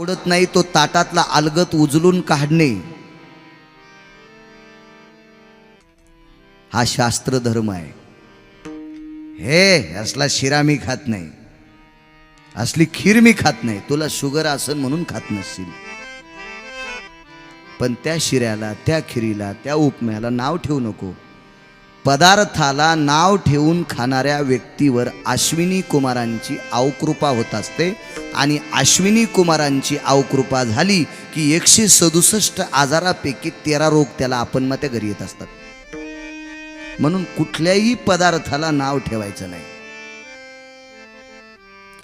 आवडत नाही तो ताटातला अलगत उचलून काढणे हा शास्त्र धर्म आहे। हे असला शिरा मी खात नाही, असली खीर मी खात नाही, तुला शुगर असन म्हणून खात नसशील, पण त्या शिऱ्याला, त्या खिरीला, त्या उपम्याला नाव ठेवू नको। पदार्थाला नाव ठेवून खाणाऱ्या व्यक्तीवर अश्विनी कुमारांची अवकृपा होत असते आणि अश्विनी कुमारांची अवकृपा झाली की 167 आजारापैकी 13 रोग त्याला आपण मग त्या घरी येत असतात। म्हणून कुठल्याही पदार्थाला नाव ठेवायचं नाही।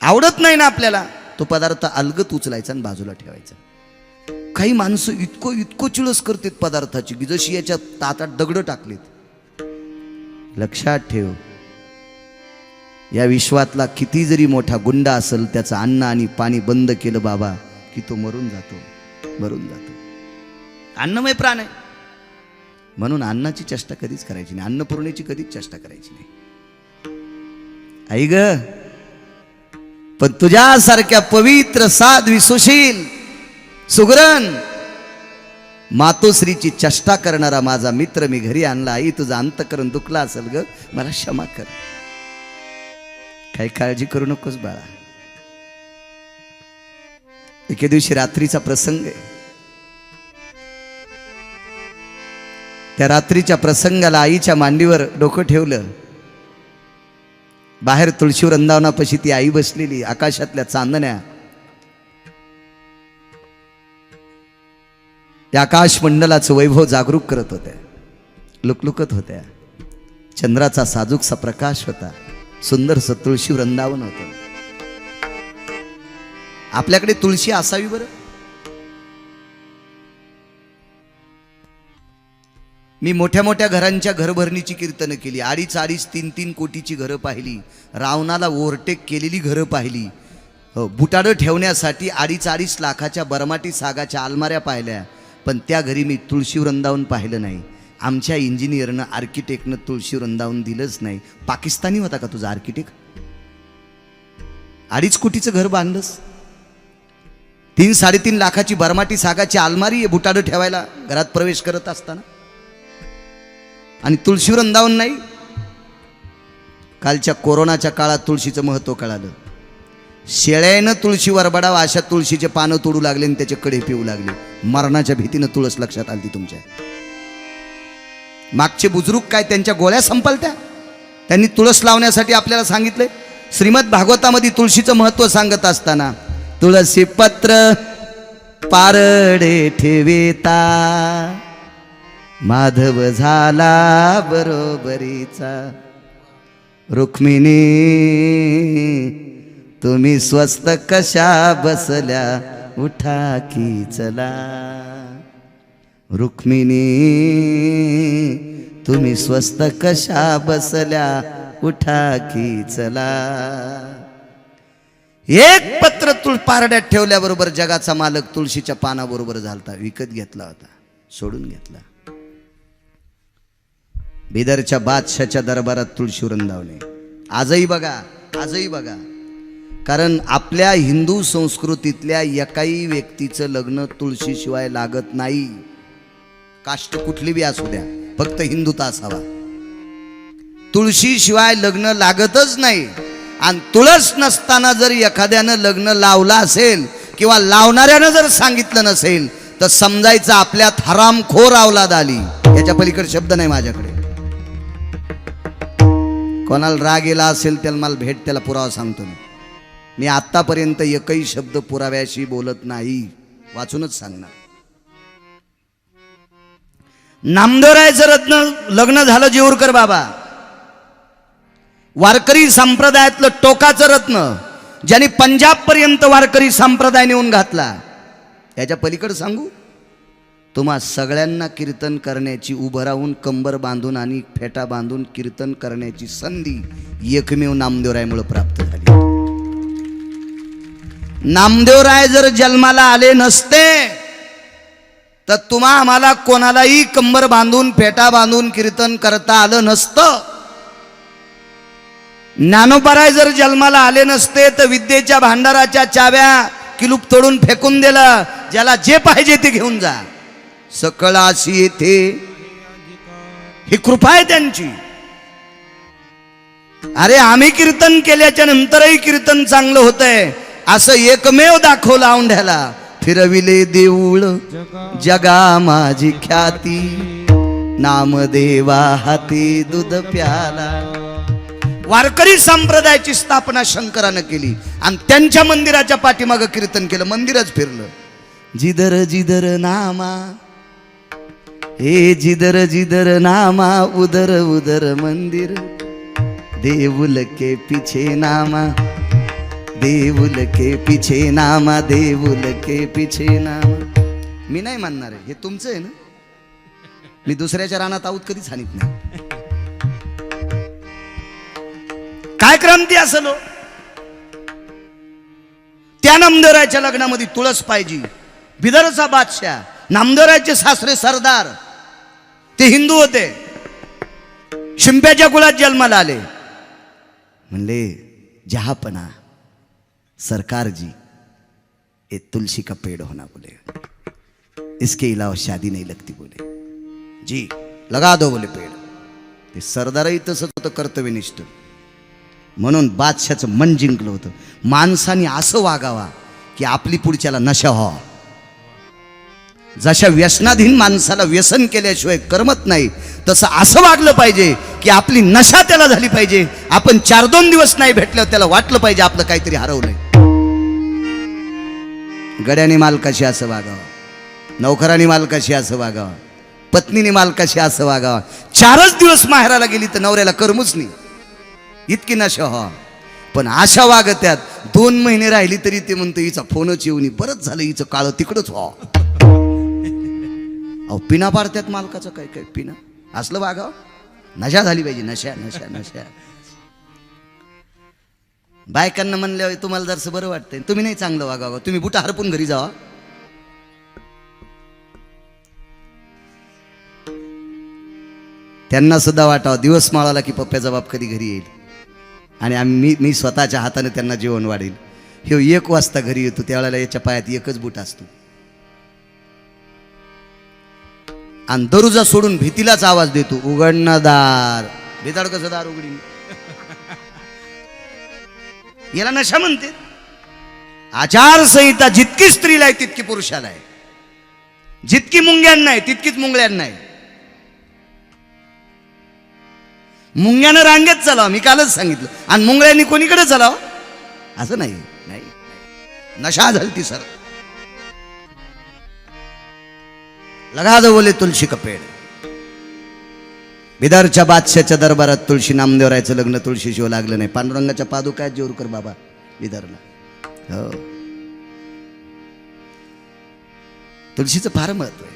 आवडत नाही ना आपल्याला, तो पदार्थ अलगत उचलायचा आणि बाजूला ठेवायचा। काही माणसं इतकं चिळस करतात पदार्थाची की जशी याच्या ताटात दगड टाकलेत। लक्षात ठेव, या विश्वातला किती जरी मोठा गुंड असेल, त्याचं अन्न आणि पाणी बंद केलं बाबा की तो मरून जातो, मरून जातो। अन्नमय प्राण आहे, म्हणून अन्नाची चेष्टा कधीच करायची नाही, अन्नपूर्णेची कधीच चेष्टा करायची नाही। आई ग, पण तुझ्यासारख्या पवित्र साध्वी सुशील सुगरण मातोश्रीची चेष्टा करणारा माझा मित्र मी घरी आणला। आई तुझं अंतकरण दुखला असेल ग, मला क्षमा कर, काही काळजी करू नकोस बाळा। एके दिवशी रात्रीचा प्रसंग आहे, त्या रात्रीच्या प्रसंगाला आईच्या मांडीवर डोकं ठेवलं, बाहेर तुळशी वृंदावनापाशी ती आई बसलेली, आकाशातल्या चांदण्या त्या आकाश मंडलाचं वैभव जागरूक करत होत्या, लुकलुकत होत्या। चंद्राचा साजूकसा प्रकाश होता, सुंदरसं तुळशी वृंदावन होतं। आपल्याकडे तुळशी असावी बरं। मी मोठ्या मोठ्या घरांच्या घरभरणीची कीर्तनं केली, 2.5 3 कोटीची घरं पाहिली, रावणाला ओव्हरटेक केलेली घरं पाहिली, बुटाडं ठेवण्यासाठी 2.5 लाखाच्या बरमाटी सागाच्या अलमाऱ्या पाहिल्या, पण त्या घरी मी तुळशी वृंदावन पाहिलं नाही। आमच्या इंजिनियरनं, आर्किटेक्टनं तुळशी वृंदावन दिलंच नाही। पाकिस्तानी होता का तुझा आर्किटेक्ट? 2.5 कोटीचं घर बांधलंस, 3 3.5 लाखाची बरमाटी सागाची अलमारी आहे बुटाडं ठेवायला घरात प्रवेश करत असताना, आणि तुळशी वृंदावन नाही। कालच्या कोरोनाच्या काळात तुळशीचं महत्त्व कळालं। शेळ्यानं तुळशी वरबडावा अशा तुळशीचे पानं तोडू लागले आणि त्याचे कडे पिऊ लागले। मरणाच्या भीतीनं तुळस लक्षात आली तुमच्या। मागचे बुजुर्ग काय त्यांच्या गोळ्या संपलत्या? त्यांनी तुळस लावण्यासाठी आपल्याला सांगितले। श्रीमद भागवतामध्ये तुळशीचं महत्त्व सांगत असताना, तुळसी पत्र पारडे ठेवेता माधव झाला बरोबरीचा, रुक्मिणी तुम्ही स्वस्त कशा बसल्या उठा की चला, रुक्मिणी तुम्ही स्वस्त कशा बसल्या उठा की चला। एक पत्र पारड्यात ठेवल्याबरोबर जगाचा मालक तुळशीच्या पानाबरोबर झालता, विकत घेतला होता, सोडून घेतला। बिदरच्या बादशाच्या दरबारात तुळशी वृंदावने आजही बघा, आजही बघा। कारण आपल्या हिंदू संस्कृतीतल्या एकाही व्यक्तीचं लग्न तुळशीशिवाय लागत नाही। कास्ट कुठली बी असू द्या, फक्त हिंदूता असावा। तुळशीशिवाय लग्न लागतच नाही। आणि तुळस नसताना जर एखाद्यानं लग्न लावलं असेल किंवा लावणाऱ्यानं जर सांगितलं नसेल तर समजायचं आपल्यात हरामखोर अवलाद आली। याच्या पलीकडे शब्द नाही माझ्याकडे। कोणाला राग येला असेल त्याला मला भेट, त्याला पुरावा सांगतो मी आतापर्यंत एकही शब्द पुराव्याशी बोलत नाही, वाचूनच सांगणार। नामदेवरायचं लग्न झालं जेऊरकर बाबा, वारकरी संप्रदायातलं टोकाचं रत्न, ज्यांनी पंजाब पर्यंत वारकरी संप्रदाय नेऊन घातला। याच्या पलीकडे सांगू तुम्हा सगळ्यांना कीर्तन करण्याची, उभं राहून कंबर बांधून आणि फेटा बांधून कीर्तन करण्याची संधी एकमेव नामदेवरायमुळे प्राप्त झाली। नामदेवराय जर जन्माला आले नसते तर तुम्हा आम्हाला कोणालाही कंबर बांधून फेटा बांधून कीर्तन करता आलं नसतं। ज्ञानोबाराय जर जन्माला आले नसते तर विद्येच्या भांडाराच्या चाव्या किलूप तोडून फेकून दिलं, ज्याला जे पाहिजे ते घेऊन जा. सकळाशी येथे ही कृपा आहे त्यांची. अरे आम्ही कीर्तन केल्याच्या नंतरही कीर्तन चांगलं होतंय असं एकमेव दाखवलं औंढ्याला. फिरविले देऊळ जगा माझी ख्याती, नामदेवा हाती दूध प्याला. वारकरी संप्रदायाची स्थापना शंकरानं केली आणि त्यांच्या मंदिराच्या पाठीमागं कीर्तन केलं, मंदिरच फिरलं. जिदर जिदर नामा, हे जिदर जिदर नामा, उदर उदर मंदिर, देऊल के पीछे नामा, देऊल के पीछे नामा, देऊल के पीछे नामा. मी नाही म्हणणार आहे, हे तुमचं आहे ना. मी दुसऱ्याच्या रानात आऊत कधीच हानीत नाही. काय क्रांती असलो. त्या नामदेवरायच्या लग्नामध्ये तुळस पाहिजे. बिदरचा बादशाह, नामदेवरायचे सासरे सरदार, ते हिंदू होते, शिंप्याच्या कुळात जन्माला आले. म्हणले जहापना सरकार जी, ये तुलसी का पेड़ होना बोले, इसके अलावा शादी नहीं लगती बोले. जी लगा दो बोले पेड़. ते सरदारही तसंच होतं, कर्तव्यनिष्ठ. म्हणून बादशाचं मन जिंकलं होतं. माणसाने असं वागावा की आपली पुढच्याला नशा व्हावा. जशा व्यसनाधीन माणसाला व्यसन केल्याशिवाय करमत नाही, तसं असं वागलं पाहिजे की आपली नशा त्याला झाली पाहिजे. आपण 4-2 दिवस नाही भेटल्यावर त्याला वाटलं पाहिजे आपलं काहीतरी हरवलंय. गड्याने मालकाशी असं वागावं, नौकराने मालकाशी असं वागावं, पत्नीने मालकाशी असं वागावं. 4च दिवस माहेराला गेली तर नवऱ्याला करमूच नाही, इतकी नशा व्हा. पण अशा वागत्यात 2 महिने राहिली तरी ते म्हणतो हिचा फोनच येऊन बरंच झालं, हिचं काळं तिकडच व्हा. अहो पिना पाडत्यात मालकाचं, काय काय पिना असलं वागावं. नशा झाली पाहिजे, नशा नशा नशा. बायकांना म्हणल्यावर तुम्हाला जरसं बरं वाटतंय, तुम्ही नाही चांगलं वागावं, तुम्ही बुटा हरपून घरी जावा. त्यांना सुद्धा वाटावं दिवस माळाला की पप्प्याचा बाप कधी घरी येईल आणि मी स्वतःच्या हाताने त्यांना जेवण वाढेल. हे 1 वाजता घरी येतो, त्यावेळेला याच्या पायात एकच बूट असतो आणि दरुजा सोडून भीतीलाच आवाज देतो, उघडणं दार. बेदाड कसं दार उघडीन? याला नशा म्हणते. आचारसंहिता जितकी स्त्रीला आहे तितकी पुरुषाला आहे. जितकी मुंग्यांना आहे तितकीच मुंगळ्यांना आहे. मुंग्यानं रांगेत चालावं, मी कालच सांगितलं, आणि मुंगळ्यांनी कोणीकडे चालावं असं नाही. नाही नशा झालती सर. लगा दो बोले तुलसी का पेड़. बिदरच्या बादशाच्या दरबारात तुळशी नामदेवरायचं लग्न तुळशीशिवाय लागलं नाही. पांडुरंगाच्या पादुका जोरकर बाबा बिदरला. हो तुळशीचं फार महत्व आहे.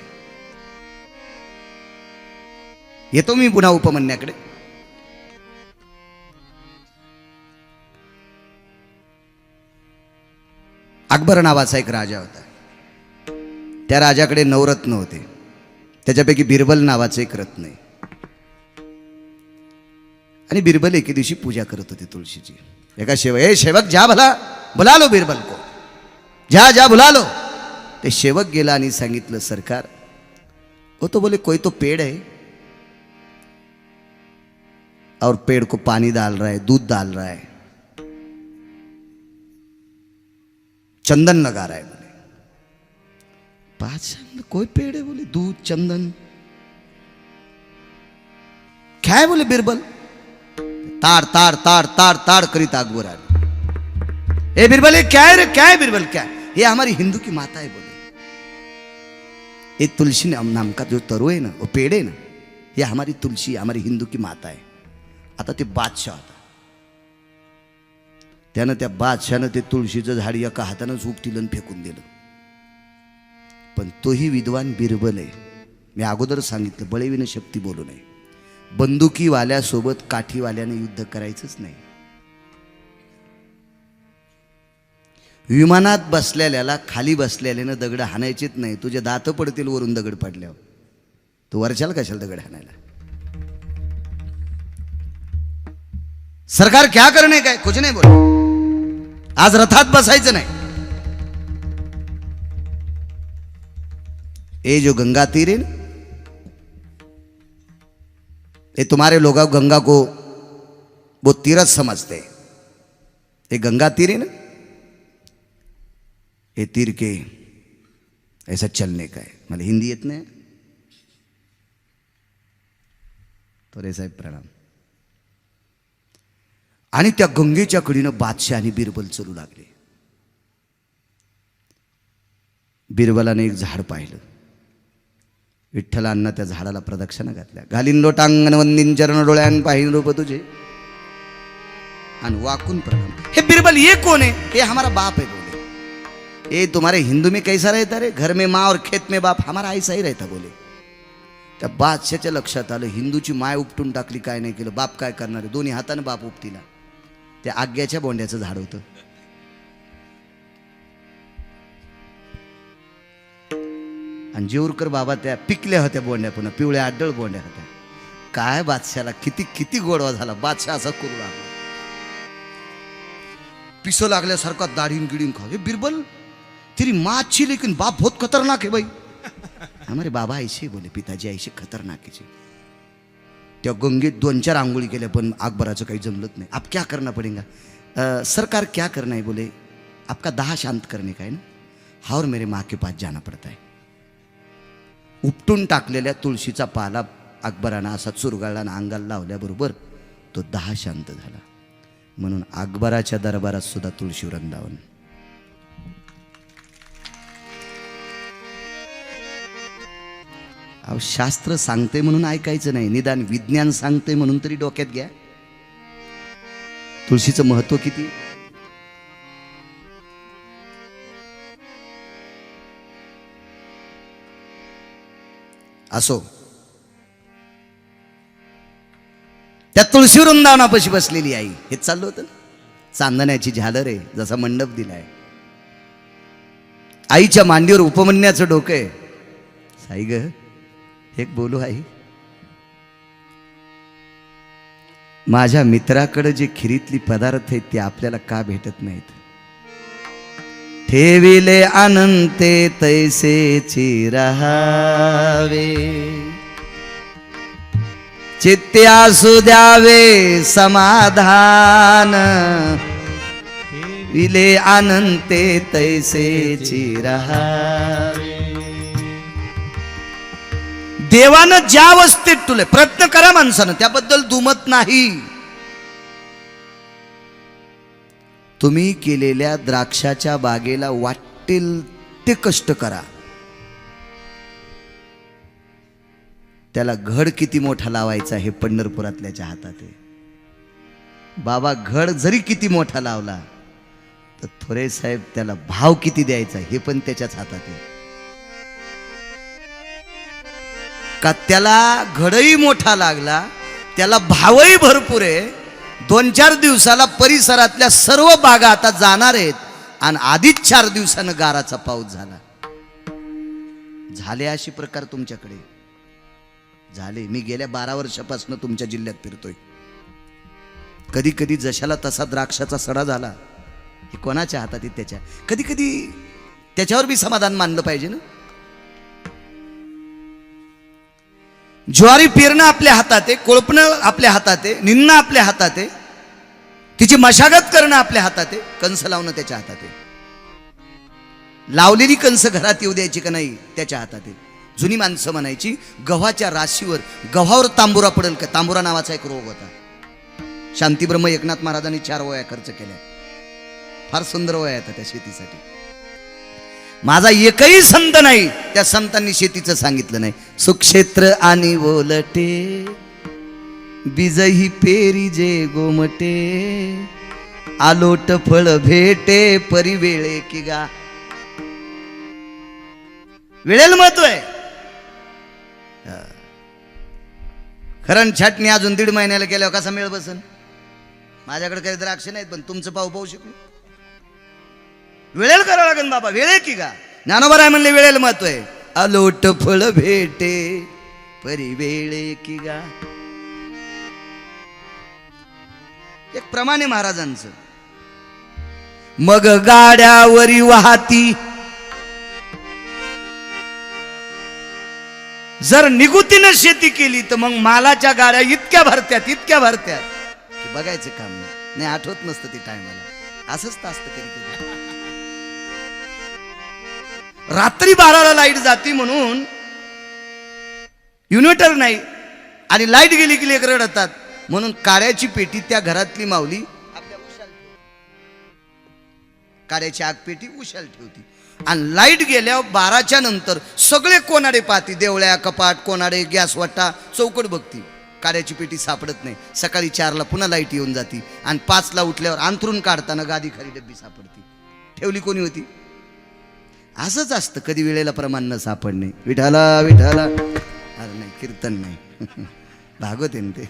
येतो मी पुन्हा उपमन्याकडे. अकबर नावाचा एक राजा होता. त्या राजाकडे 9 रत्न होते, त्याच्यापैकी बिरबल नावाचं एक रत्न आहे. आणि बिरबल एके दिवशी पूजा करत होते तुळशीची. एका सेवक जा भला बुला लो बिरबल को, जा जा बुला लो. ते सेवक गेला आणि सांगितलं सरकार, वो तो बोले कोई तो पेड़ है और पेड़ को पानी डाल रहा है, दूध डाल रहा है, चंदन लगा रहा है. बोले बादशाह कोई पेड़ है? बोले दूध चंदन क्या है? बोले बिरबल. ताड़ ताड़ ताड़ ताड़ ताड़ करीत अकबर आले. ए बिरबल ये क्या है रे? क्या है बिरबल? क्या है? ये हमारी हिंदू की माता है. बोले ये तुलसी नाम का जो तरु है ना, वो पेड़ है ना, ये हमारी तुलसी, हमारी हिंदू की माता है. आता ते बादशाह होता. त्यानं त्या बादशानं ते तुळशीचं झाड एका हातानं झुकतील फेकून दिलं. पण तोही विद्वान बिरबल आहे. मी अगोदर सांगितलं बळीविन शक्ती बोलू नये. बंदुकीवाल्यासोबत काठीवाल्याने युद्ध करायचंच नाही. विमानात बसलेल्याला खाली बसलेल्यानं दगड हाणायचेच नाही. तुझे दात पडतील वरून दगड पडल्यावर, तू वरच्याला कशाला दगड हाणायला? सरकार क्या करणे काय कुछ नाही बोल. आज रथात बसायचं नाही. ये जो गंगा तीर है ना, ये तुम्हारे लोग गंगा को वो तीरथ समझते हैं। ये गंगा तीर है ना, ये तीर के ऐसा चलने का है। मतलब हिंदी येत नाही तो रे साहेब प्रणाम. आणि त्या गंगेच्या कडीनं बादशाह आणि बिरबल चलू लागले. बिरबलाने एक झाड पाहिलं. विठ्ठलांना त्या झाडाला प्रदक्षिणा घातल्या. घालीन लोटांगण वंदीन चरण डोळ्यान पाहिन रूप तुझे आणि वाकून प्रणाम. हे बिरबल ये कौन है? ये हमारा बाप है बोले. ये तुम्हारे हिंदू में कैसा रहता रे? घर में माँ और खेत में बाप. हमारा ऐसा ही रहता बोले. त्या बादशाच्या लक्षात आलं, हिंदूची माय उपटून टाकली, काय नाही केलं, बाप काय करणार आहे? दोन्ही हाताने बाप उपटीला. त्या आग्याच्या बोंड्याचं झाड होतं. आणि जेऊरकर बाबा त्या पिकल्या होत्या बोंड्या, पुन्हा पिवळ्या आडळ बोंड्या होत्या. काय बादशाला किती किती गोडवा झाला. बादशाह असा करू लागला, पिसो लागल्यासारखा दाढीन गिडीन खा. बिरबल तेरी माँ अच्छी लेकिन बाप बहुत खतरनाक है भाई. हमारे बाबा ऐसे बोले, पिताजी ऐसे खतरनाक है. त्या गंगेत 2-4 आंघोळी केल्या पण अकबराचं काही जमलत नाही. आप क्या करना पड़ेगा? सरकार क्या करना है? बोले आपका दाह शांत करने का है ना. हाँ, और मेरे माँ के पास जाना पड़ता है. उपटून टाकलेल्या तुळशीचा पाला अकबरानं असा चुरगाळला आणि अंगाला लावल्याबरोबर तो दाह शांत झाला. म्हणून अकबराच्या दरबारात सुद्धा तुळशी वृंदावन. अहो, शास्त्र सांगते म्हणून ऐकायचं नाही, निदान विज्ञान सांगते म्हणून तरी डोक्यात घ्या. तुळशीचं महत्व किती. असो, त्या तुळशी वृंदावनापाशी बसलेली आई. हेच चाललं होतं. चांदण्याची झालर आहे, जसा मंडप दिलाय. आईच्या मांडीवर उपमन्याचं डोकं आहे. साई ग एक बोलू आई, माझ्या मित्राकडे जे खिरीतली पदार्थ आहेत ते आपल्याला का भेटत नाहीत? ठेविले अनंते तैसेची रहावे, चित्ते असू द्यावे समाधान. विले अनंते तैसेची रहावे. देवानं ज्या अवस्थेत तुले प्रयत्न करा माणसानं, त्याबद्दल दुमत नाही. तुम्ही केलेल्या द्राक्षाच्या बागेला वाटेल ते कष्ट करा. त्याला घड किती मोठा लावायचा हे पंढरपुरातल्याच्या हातात आहे. बाबा घड जरी किती मोठा लावला तर थोरे साहेब त्याला भाव किती द्यायचा हे पण त्याच्याच हातात आहे. का त्याला घडही मोठा लागला, त्याला भावही भरपूर आहे. 2-4 दिवसाला परिसरातल्या सर्व बागा आता जाणार आहेत आणि आधीच 4 दिवसानं गाराचा पाऊस झाला. झाले अशी प्रकार तुमच्याकडे झाले. मी गेल्या 12 वर्षापासून तुमच्या जिल्ह्यात फिरतोय. कधी कधी जशाला तसा द्राक्षाचा सडा झाला. हे कोणाच्या हातात आहे? त्याच्या. कधी कधी त्याच्यावर बी समाधान मानलं पाहिजे ना. ज्वारी पेरणं आपल्या हातात आहे, कोळपणं आपल्या हातात आहे, निंदणं आपल्या हातात आहे, तिची मशागत करणं आपल्या हातात आहे, कंस लावणं त्याच्या हातात आहे. लावलेली कंस घरात येऊ द्यायची का नाही त्याच्या हातात आहे. जुनी माणसं म्हणायची गव्हाच्या राशीवर गव्हावर तांबुरा पडेल का. तांबुरा नावाचा एक रोग होता. शांतीब्रह्म एकनाथ महाराजांनी 4 वया खर्च केल्या. फार सुंदर वया येतात त्या शेतीसाठी. माझा एकही संत नाही त्या संतांनी शेतीचं सांगितलं नाही. सुक्षेत्र आणि ओलटे बीजही पेरी जे गोमटे, आलोट फळ भेटे परिवेळे की गा. वेळेला महत्व आहे. खरण छाटणी अजून 1.5 महिन्याला केल्यावर कसा मेळ बसन. माझ्याकडे काही द्राक्ष नाहीत पण तुमचं पाहू शकू. वेळेला करावं लागेल बाबा. वेळे की गा. ज्ञानोबा राय म्हणले वेळेला महत्व आहे. आलोट फळ भेटे परी वेळे की गा. एक प्रमाणे महाराजांचं. मग गाड्यावरी वाहती जर निगुतीनं शेती केली तर मग मालाच्या गाड्या इतक्या भरत्यात की बघायचं काम नाही आठवत नसतं ते टायमाला. असंच तर असतं कधी कधी. रात्री 12ला लाईट जाती म्हणून इन्व्हर्टर नाही आणि लाईट गेली की लेकरं रडतात म्हणून काड्याची पेटी त्या घरातली माऊली आपल्या उशाला काड्याची आग पेटी उशाला ठेवती आणि लाईट गेल्यावर 12च्या नंतर सगळे कोणाडे पाहती. देवळ्या कपाट कोणाडे गॅस वाटा चौकट बघती. काड्याची पेटी सापडत नाही. सकाळी 4ला पुन्हा लाईट येऊन जाती आणि 5ला उठल्यावर अंथरून काढताना गादी खाली डब्बी सापडती. ठेवली कोणी होती? असंच असतं कधी वेळेला प्रमाण न सापडणे. विठाला विठाला अरे नाही कीर्तन नाही भागवत आहे ते.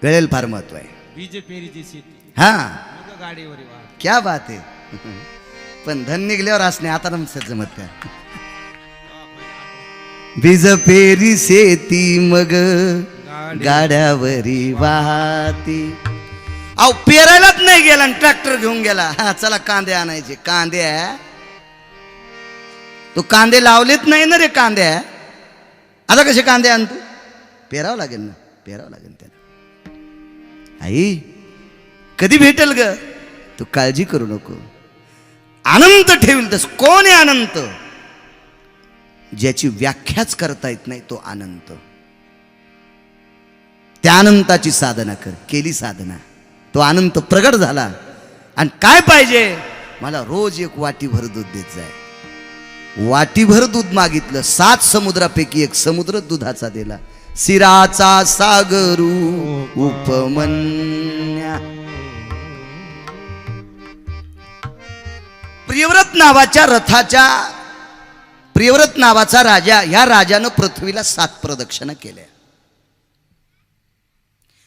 वेळेला फार महत्व आहे. बीजेपीची शेती हा गाडीवर क्या बात आहे. पण धन निघल्यावर असणे आता नमस्कार जमत काय. बीज पेरी शेती मग गाड्यावरी वाहती. अहो पेरायलाच नाही गेला आणि ट्रॅक्टर घेऊन गेला. हा चला कांदे आणायचे. कांद्या तो कांदे लावलेत नाही ना रे. कांद्या आता कसे कांदे आणतो? पेरावं लागेल ना. पेरावं लागेल त्याला. आई कधी भेटेल ग? तू काळजी करू नको. अनंत ठेवील तस. कोण आहे अनंत? ज्याची व्याख्याच करता येत नाही तो अनंत. त्या अनंताची साधना कर. केली साधना तो अनंत प्रगट झाला. आणि काय पाहिजे? मला रोज एक वाटीभर दूध देत जाय. वाटीभर दूध मागितलं. 7 समुद्रापैकी एक समुद्र दुधाचा दिला. सिराचा सागरू उपमन्या. प्रियव्रत नावाच्या रथाच्या प्रियव्रत नावाचा राजा, ह्या राजानं पृथ्वीला 7 प्रदक्षिणा केल्या.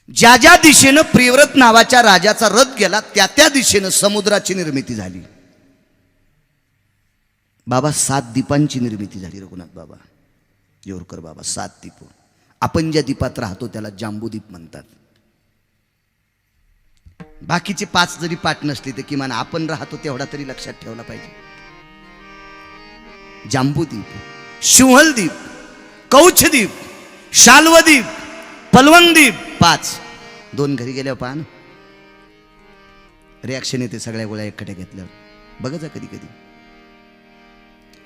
ज्या ज्या दिशेनं प्रियव्रत नावाच्या राजाचा रथ गेला त्या त्या दिशेनं समुद्राची निर्मिती झाली. बाबा 7 दीपांची निर्मिती झाली. रघुनाथ बाबा येवरकर बाबा 7 दीप. आपण ज्या दीपात राहतो त्याला जांबूदीप म्हणतात. बाकीचे 5 जरी पाठ नसले तर किमान आपण राहतो तेवढा तरी लक्षात ठेवला पाहिजे. जांबूदीप, सिंहलदीप, कौछदीप, शाल्वदीप, पलवनदीप 5. 2 घरी गेल्यावर पाहा ना रिॲक्शन येते सगळ्या गोळ्या एकट्या घेतल्यावर. बघा कधी कधी.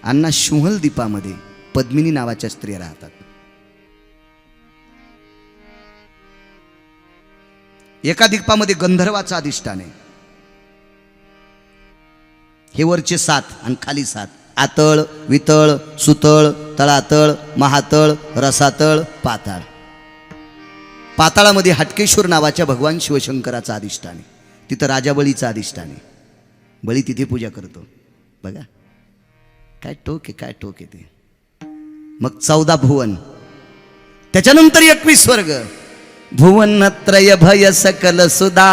अण्णा सिंहलदीपामध्ये पद्मिनी नावाच्या स्त्रिया राहतात. एका दीपामध्ये गंधर्वाचा अधिष्ठान आहे. हे वरचे 7 आणि खाली 7. आतळ, वितळ, सुतळ, तळातळ, महातळ, रसातळ, पाताळ. पाताळामध्ये हटकेश्वर नावाच्या भगवान शिवशंकराचा अधिष्ठान आहे. तिथं राजा बळीचा अधिष्ठान आहे. बळी तिथे पूजा करतो. बघा काय टोक आहे, काय टोक आहे ते. मग 14 भुवन, त्याच्यानंतर 21 स्वर्ग. भुवन त्रय भय सकल सुधा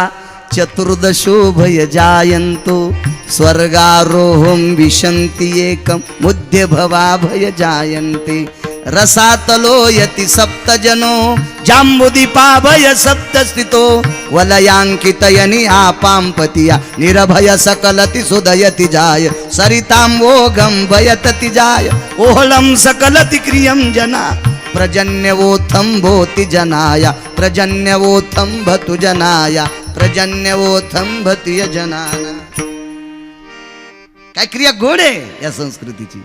चतुर्दशो भय जायंतो स्वर्गारोहम विशंति एकम मुद्य भवा भय जायन्ते. रसातलो यति 7 जनो जाम्बुदीपा भय 7 स्थितो वलयांकितयनि आपांपतिया निरभय सकलति सुदयति जाय सरितांवोगम भयतति जाय ओहलम सकलति क्रियम जना प्रजन्यवोथम भोति जनाया प्रजन्यवोथम भतु जनाया प्रजन्यवोथम भतिय जनाना. काय क्रिया गोड आहे या संस्कृतीची.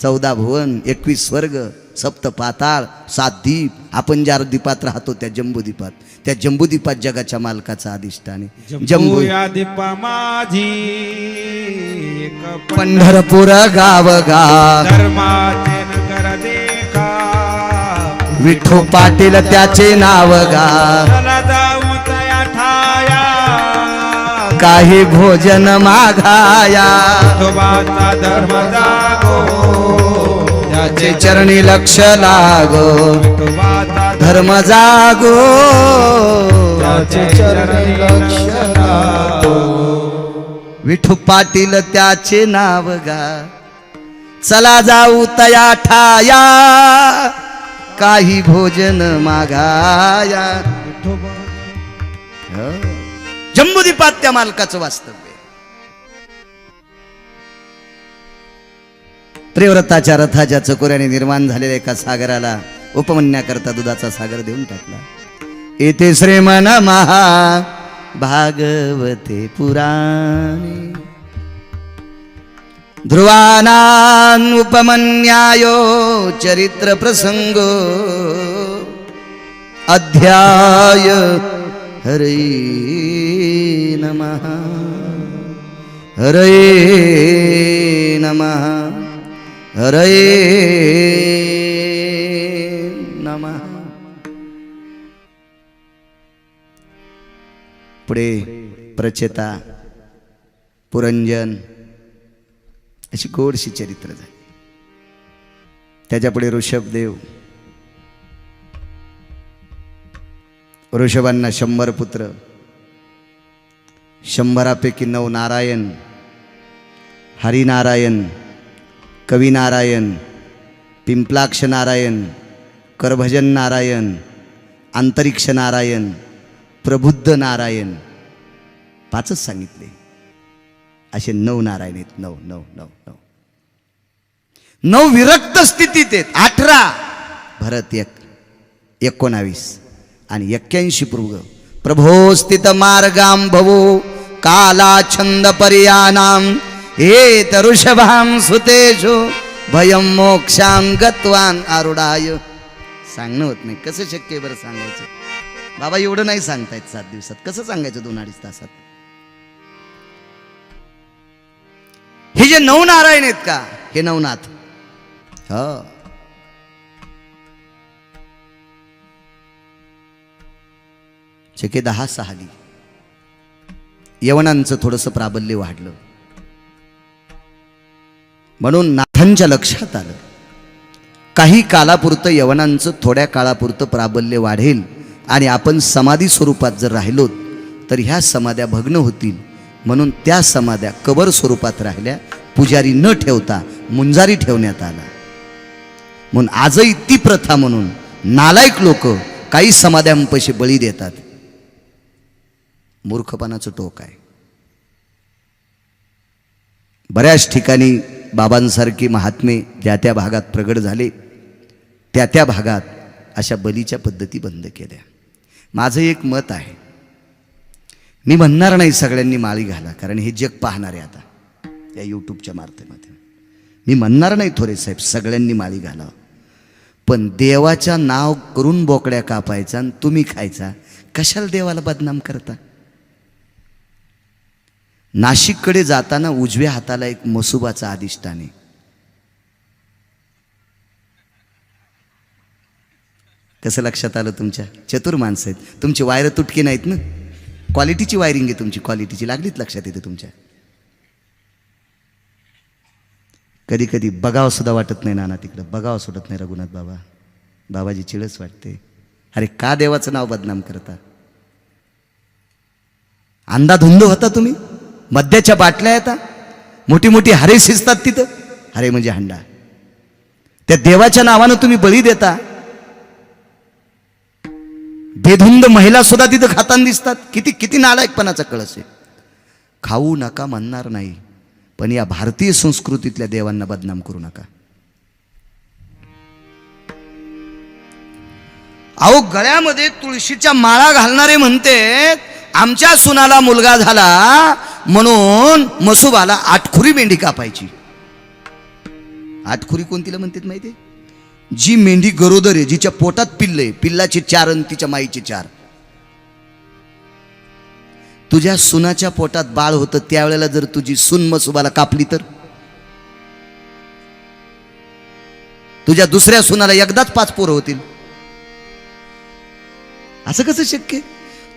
14 भुवन, 21 स्वर्ग, 7 पाताळ, 7 दीप. आपण ज्या दीपात राहतो त्या जंबूदीपात. त्या जंबूदीपात जगाच्या मालकाचा अधिष्ठान आहे. जंबू या दीपा माझी पंढरपूर गाव गा धर्माचे नगर देखा. विठो पाटील त्याचे नाव गा. चला जाऊ तया ठाया काही भोजन मागाया. विठोबाचा धर्म जागो त्याचे चरणी लक्ष लागो. विठोबाचा धर्म जागो त्याचे चरणी लक्ष लागो. विठू पाटील त्याचे नाव गा. चला जाऊ तया ठाया काही भोजन मागाया. जम्बूद्वीपात त्या मालकाचं वास्तव्य. प्रियव्रताच्या रथाच्या चकोऱ्याने निर्माण झालेल्या एका सागराला उपमन्याकरता दुधाचा सागर देऊन टाकला. येथे श्रीमन महा भागवते पुराणे ध्रुवानान उपमन्यायो चरित्र प्रसंग अध्याय हरे नमः हरे नमः हरे नमः. पुढे प्रचेता पुरंजन अशी गोडशी चरित्र झाली. त्याच्या पुढे ऋषभदेव. ऋषभांना 100 पुत्र, 100पैकी 9 नारायण, हरिनारायण, कविनारायण, पिंपलाक्ष नारायण, करभजन नारायण, अंतरिक्ष नारायण, प्रबुद्ध नारायण. 5च सांगितले. असे 9 नारायण आहेत. 9 9 9 9 9 विरक्त स्थितीत आहेत. 18 भरत 19 आणि 81 पृग. प्रभो स्थित मार्गाम भवो काला छंद पर्यानाम हे तरुषभाम सुतेषु भयम मोक्षाम गत्वान आरुडाय. सांगणं होत नाही. कसं शक्य आहे बरं सांगायचं? बाबा एवढं नाही सांगतायत 7 दिवसात. कसं सांगायचं 2-2.5 तासात? हे जे 9 नारायण आहेत का, हे नवनाथ. हो, छके 10 सहाली. यवनांचं थोडंसं प्राबल्य वाढलं म्हणून नाथांच्या लक्षात आलं काही कालापुरतं यवनांचं थोड्या काळापुरतं प्राबल्य वाढेल आणि आपण समाधी स्वरूपात जर राहिलो तर ह्या समाध्या भग्न होतील. म्हणून त्या समाध्या कबर स्वरूपात राहिल्या. पुजारी न ठेवता मुंजारी ठेवण्यात आला. म्हणून आजही ती प्रथा म्हणून नालायक लोक काही समाध्यांपाशी बळी देतात. मूर्खपणाचं टोक आहे. बऱ्याच ठिकाणी बाबांसारखी महात्मे ज्या त्या भागात प्रगट झाले, त्या त्या भागात अशा बलीच्या पद्धती बंद केल्या. माझं एक मत आहे, मी म्हणणार नाही सगळ्यांनी माळी घाला, कारण हे जग पाहणार आहे आता या यूट्यूबच्या माध्यमातून. मी म्हणणार नाही थोरे साहेब सगळ्यांनी माळी घाला, पण देवाच्या नाव करून बोकड्या कापायचा आणि तुम्ही खायचा. कशाला देवाला बदनाम करता? नाशिककडे जाताना उजव्या हाताला एक मसुबाचा अधिष्ठान आहे. कसं लक्षात आलं तुमच्या? चतुर माणसं आहेत तुमची. वायर तुटकी नाहीत ना, क्वालिटीची वायरिंग आहे तुमची. क्वालिटीची लागलीच लक्षात येते तुमच्या. कधी कधी बघावं सुद्धा वाटत नाही नाना तिकडं. बघावं सुटत नाही रघुनाथ बाबा. बाबाजी चिळच वाटते. अरे का देवाचं नाव बदनाम करता? अंधाधुंद होता तुम्ही. मद्याच्या बाटल्या येतात, मोठी मोठी हरे शिजतात तिथं. हरे म्हणजे हंडा. त्या देवाच्या नावानं तुम्ही बळी देता. बेधुंद महिला सुद्धा तिथं खाताना दिसतात. किती किती नालायकपणाचा कळस आहे. खाऊ नका म्हणणार नाही, पण या भारतीय संस्कृतीतल्या देवांना बदनाम करू नका. अहो गळ्यामध्ये तुळशीच्या माळा घालणारे म्हणते आमच्या सुनाला मुलगा झाला म्हणून मसुबाला 8खुरी मेंढी कापायची. 8खुरी कोणतीला म्हणतात माहिती? जी मेंढी गरोदर आहे, जिच्या पोटात पिल्ल आहे, पिल्लाचे 4 आणि तिच्या माईचे 4. तुझ्या सुनाच्या पोटात बाळ होतं त्यावेळेला जर तुझी सून मसुबाला कापली तर तुझ्या दुसऱ्या सुनाला एकदाच 5 पोरं होतील. असं कसं शक्य?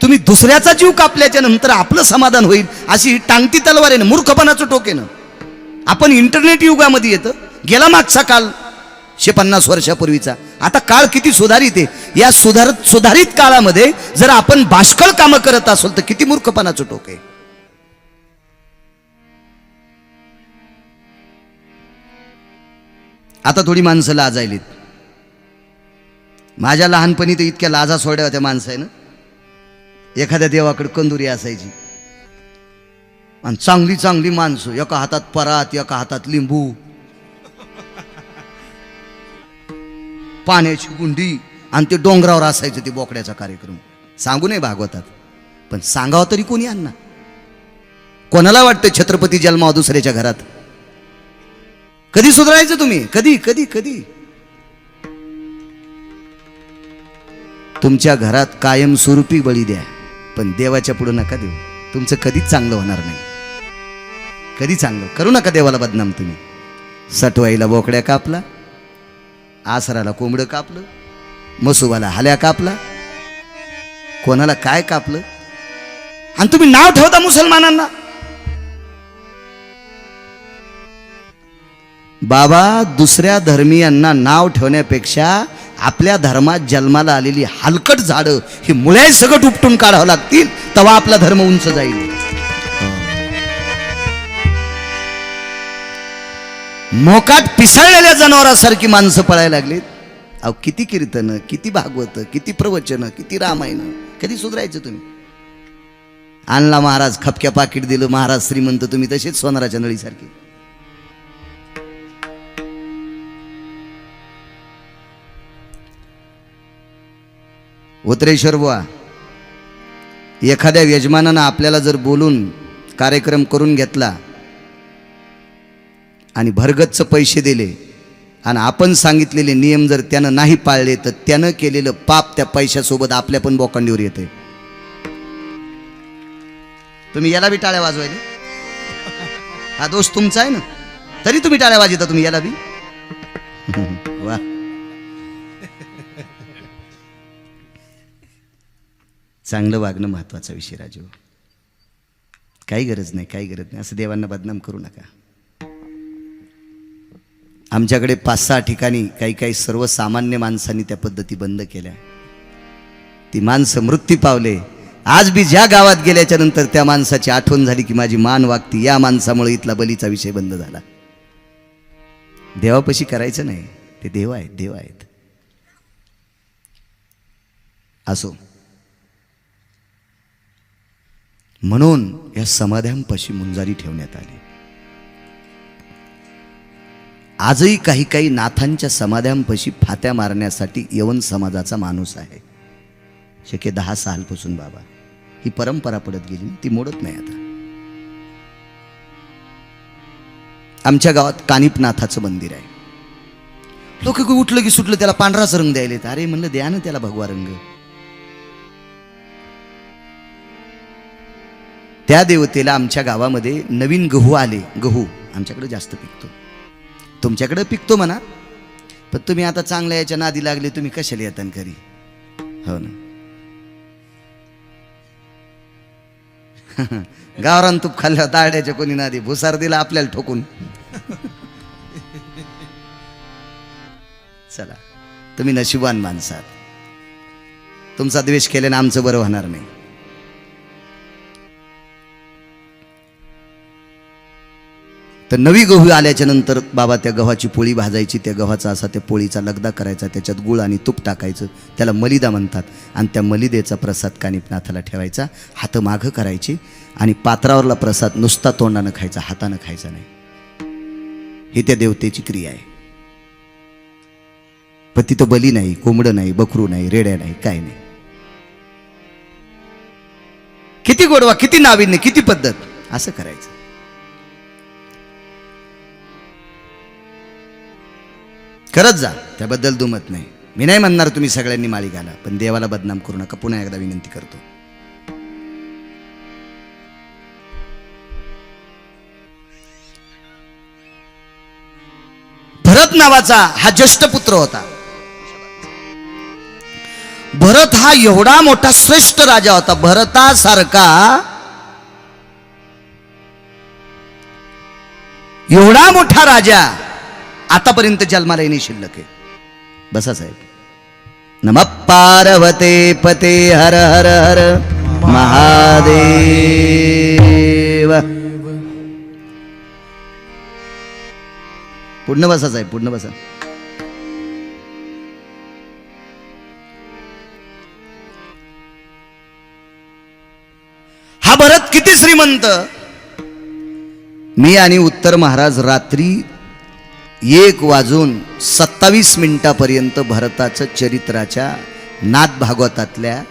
तुम्ही दुसऱ्याचा जीव कापल्याच्या नंतर आपलं समाधान होईल अशी टांगती तलवार आहे ना, मूर्खपणाचं टोक आहे ना. आपण इंटरनेट युगामध्ये येतं. गेला मागचा काल 150 वर्षापूर्वीचा. आता काळ किती सुधारित आहे. या सुधारित काळामध्ये जर आपण बाष्कळ कामं करत असलो तर किती मूर्खपणाचं टोक आहे. आता थोडी माणसं लाजायलीत. माझ्या लहानपणी तर इतक्या लाजा सोड्या होत्या माणसानं. एखाद्या देवाकडे कंदुरी असायची, आणि चांगली चांगली माणसं, एका हातात परात, एका हातात लिंबू, पाण्याची गुंडी, आणि ते डोंगरावर असायचं ते बोकड्याचा कार्यक्रम. सांगू नये भागवतात, पण सांगावं तरी कोणी यांना? कोणाला वाटतं छत्रपती जन्मावा दुसऱ्याच्या घरात? कधी सुधारायचं तुम्ही? कधी कधी कधी? तुमच्या घरात कायमस्वरूपी बळी द्या, पण देवाच्या पुढे नका देऊ. तुमचं कधीच चांगलं होणार नाही. कधी चांगलं करू नका देवाला बदनाम तुम्ही. सटवाईला बोकड्या कापला, आसराला कोंबडं कापलं, मसुबाला हाल्या कापला, कोणाला काय कापलं, आणि तुम्ही नाव ठेवता मुसलमानांना. बाबा, दुसऱ्या धर्मीयांना नाव ठेवण्यापेक्षा आपल्या धर्मात जन्माला आलेली हलकट झाडं ही मुळे सगळं उपटून काढावं लागतील, तेव्हा आपला धर्म उंच जाईल. मोकाट पिसाळलेल्या जनावरासारखी माणसं पळायला लागलीत. अहो, किती कीर्तन, किती भागवत, किती प्रवचन, किती रामायण, कधी सुधारायचं तुम्ही? आणला महाराज, खपक्या पाकिट दिलं, महाराज श्रीमंत, तुम्ही तसेच सोनाराच्या नळीसारखे. उतरेश्वर बुवा, एखाद्या यजमानानं आपल्याला जर बोलून कार्यक्रम करून घेतला आणि भरगच्च पैसे दिले आणि आपण सांगितलेले नियम जर त्यानं नाही पाळले, तर त्यानं केलेलं पाप त्या पैशासोबत आपल्या पण बोकांडीवर येते. तुम्ही याला बी टाळ्या वाजवायला? हा दोष तुमचा आहे ना, तरी तुम्ही टाळ्या वाजवता. तुम्ही याला बी वा. चांगलं वागणं महत्वाचा विषय राजू. काही गरज नाही, काही गरज नाही, असं देवांना बदनाम करू नका. आमच्याकडे 5-6 ठिकाणी काही काही सर्वसामान्य माणसांनी त्या पद्धती बंद केल्या. ती माणसं मृत्यू पावले. आज बी ज्या गावात गेल्याच्या नंतर त्या माणसाची आठवण झाली की माझी मान वागती, या माणसामुळे इथला बलीचा विषय बंद झाला. देवापाशी करायचं नाही, ते देव आहेत, देव आहेत. असो, म्हणून या समाध्यांपाशी मुंजारी ठेवण्यात आली. आजही काही काही नाथांच्या समाध्यांपाशी फात्या मारण्यासाठी यवन समाजाचा माणूस आहे. शक्य 10 सालपासून बाबा ही परंपरा पडत गेली, ती मोडत नाही. आता आमच्या गावात कानिपनाथाचं मंदिर आहे. लोक उठलं की सुटलं त्याला पांढराच रंग द्यायला. अरे म्हणलं, द्या ना त्याला भगवा रंग. त्या देवतेला आमच्या गावामध्ये नवीन गहू आले. गहू आमच्याकडे जास्त पिकतो, तुमच्याकडे पिकतो म्हणा, पण तुम्ही आता चांगल्या याच्या नादी लागले. तुम्ही कशाला येता घरी? हो ना. गावरान तूप खाल्ल्या दाड्याच्या कोणी नादी, भुसार दिला आपल्याला ठोकून. चला, तुम्ही नशिबान माणसात. तुमचा द्वेष केल्याने आमचं बरं होणार नाही. तर नवी गहू आल्याच्या नंतर बाबा त्या गव्हाची पोळी भाजायची, त्या गव्हाचा असा त्या पोळीचा लगदा करायचा, त्याच्यात गुळ आणि तूप टाकायचं, त्याला मलिदा म्हणतात. आणि त्या मलिदेचा प्रसाद कानिपनाथाला ठेवायचा, हात मागं करायचे, आणि पात्रावरला प्रसाद नुसता तोंडानं खायचा, हातानं खायचा नाही. ही त्या देवतेची क्रिया आहे. पण तिथं बली नाही, कोंबडं नाही, बकरू नाही, रेड्या नाही, काय नाही. किती गोडवा, किती नाविन्य, किती पद्धत. असं करायचं. करत जा, त्याबद्दल दुमत नाही. मी नाही म्हणणार तुम्ही सगळ्यांनी माळी घाला, पण देवाला बदनाम करू नका. पुन्हा एकदा विनंती करतो. भरत नावाचा हा ज्येष्ठ पुत्र होता. भरत हा एवढा मोठा श्रेष्ठ राजा होता. भरतासारखा एवढा मोठा राजा आतापर्यंत जन्माला येणे शिल्लक आहे. बसा साहेब. नमः पार्वते पते हर हर हर महादेव. पुढनं बसा साहेब, पुढनं बसा. हा भरत किती श्रीमंत. मी आणि उत्तर महाराज रात्री 1:27 भरताचं चरित्राच्या नाथ भागवतातल्या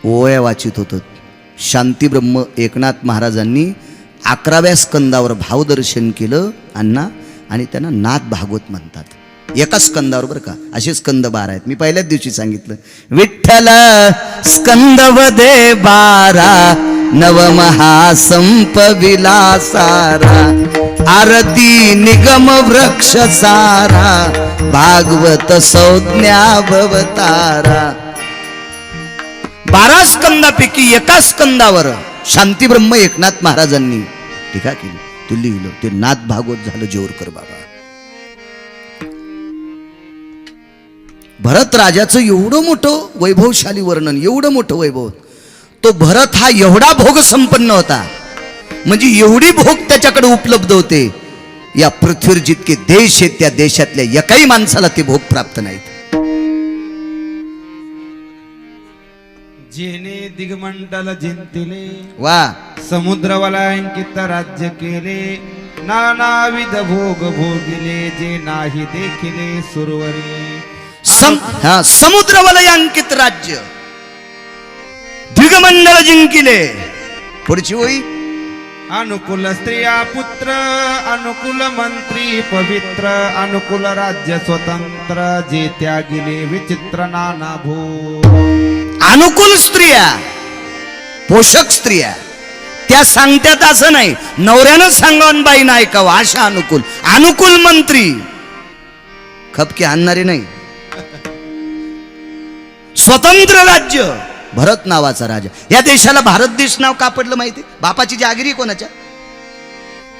ओव्या वाचित होतो. शांतीब्रह्म एकनाथ महाराजांनी 11व्या स्कंदावर भावदर्शन केलं अण्णा, आणि त्यांना नाथ भागवत म्हणतात. एका स्कंदावर बरं का, असे स्कंद 12 आहेत. मी पहिल्याच दिवशी सांगितलं, विठ्ठल स्कंदवदे 12 नवमहासंप विलासारा आरती निगम वृक्ष सारा भागवत संज्ञा भवतारा. 12 स्कंदापैकी एका स्कंदावर शांतीब्रह्म एकनाथ महाराजांनी टीका केली. ते लिहिलं, ते नाथ भागवत झालं जेवरकर बाबा. भरत राजाचं एवढं मोठं वैभवशाली वर्णन, एवढं मोठं वैभव. तो भरत हा एवढा भोग संपन्न होता, म्हणजे एवढी भोग त्याच्याकडे उपलब्ध होते. या पृथ्वीवर जितके देश आहेत त्या देशातल्या एकाही माणसाला ते भोग प्राप्त नाहीत. जेने दिगमंडल जिंतिले वा, समुद्र वलयांकित राज्य केले, नानाविध भोग भोगिले, जे नाही देखिले सुरवरी. समुद्र वलयांकित राज्य, दिगमंडल जिंकिले. पुढची होई, अनुकूल स्त्रिया पुत्र, अनुकूल मंत्री पवित्र, अनुकूल राज्य स्वतंत्र, जे त्यागिले विचित्र नाना भू. अनुकूल स्त्रिया, पोषक स्त्रिया, त्या सांगत्यात असं नाही, नवऱ्यानं सांगावून बाई नाही का अशा अनुकूल. अनुकूल मंत्री, खपके आणणारे नाही. स्वतंत्र राज्य, भरत नावाचा राजा. या देशाला भारत देश नाव का पडलं माहिती? बापाची जागिरी कोणाच्या?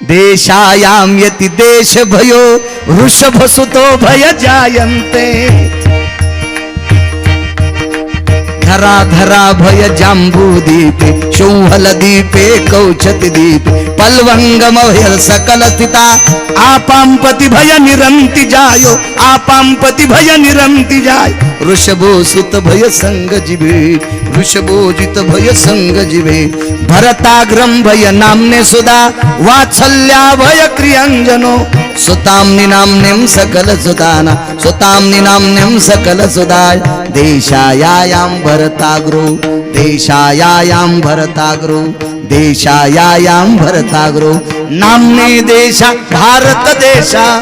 देशायाम यति देश भयो वृषभ सुतो भय जायन्ते, धरा धरा भय जांबू दीपे शोहल दीपे कौचत दीपे पल्वंगम भय सकल स्थिता आपांपति भय निरंति जायो आपांपति भय निरंति जाय ऋषभो सुत भय संग जिभे ऋषभो जित भय संग जिभे भरताग्रम भय नामने सुदा वात्सल्या भय क्रियांजनो सुताम्नि नाम्नेम सकल सुदाना सुताम्नि नाम्नेम सकल सुदाय देशायायाम भरताग्रो देशायायाम भरताग्रो देशायायाम भरताग्रो नामने देशा भारत देशा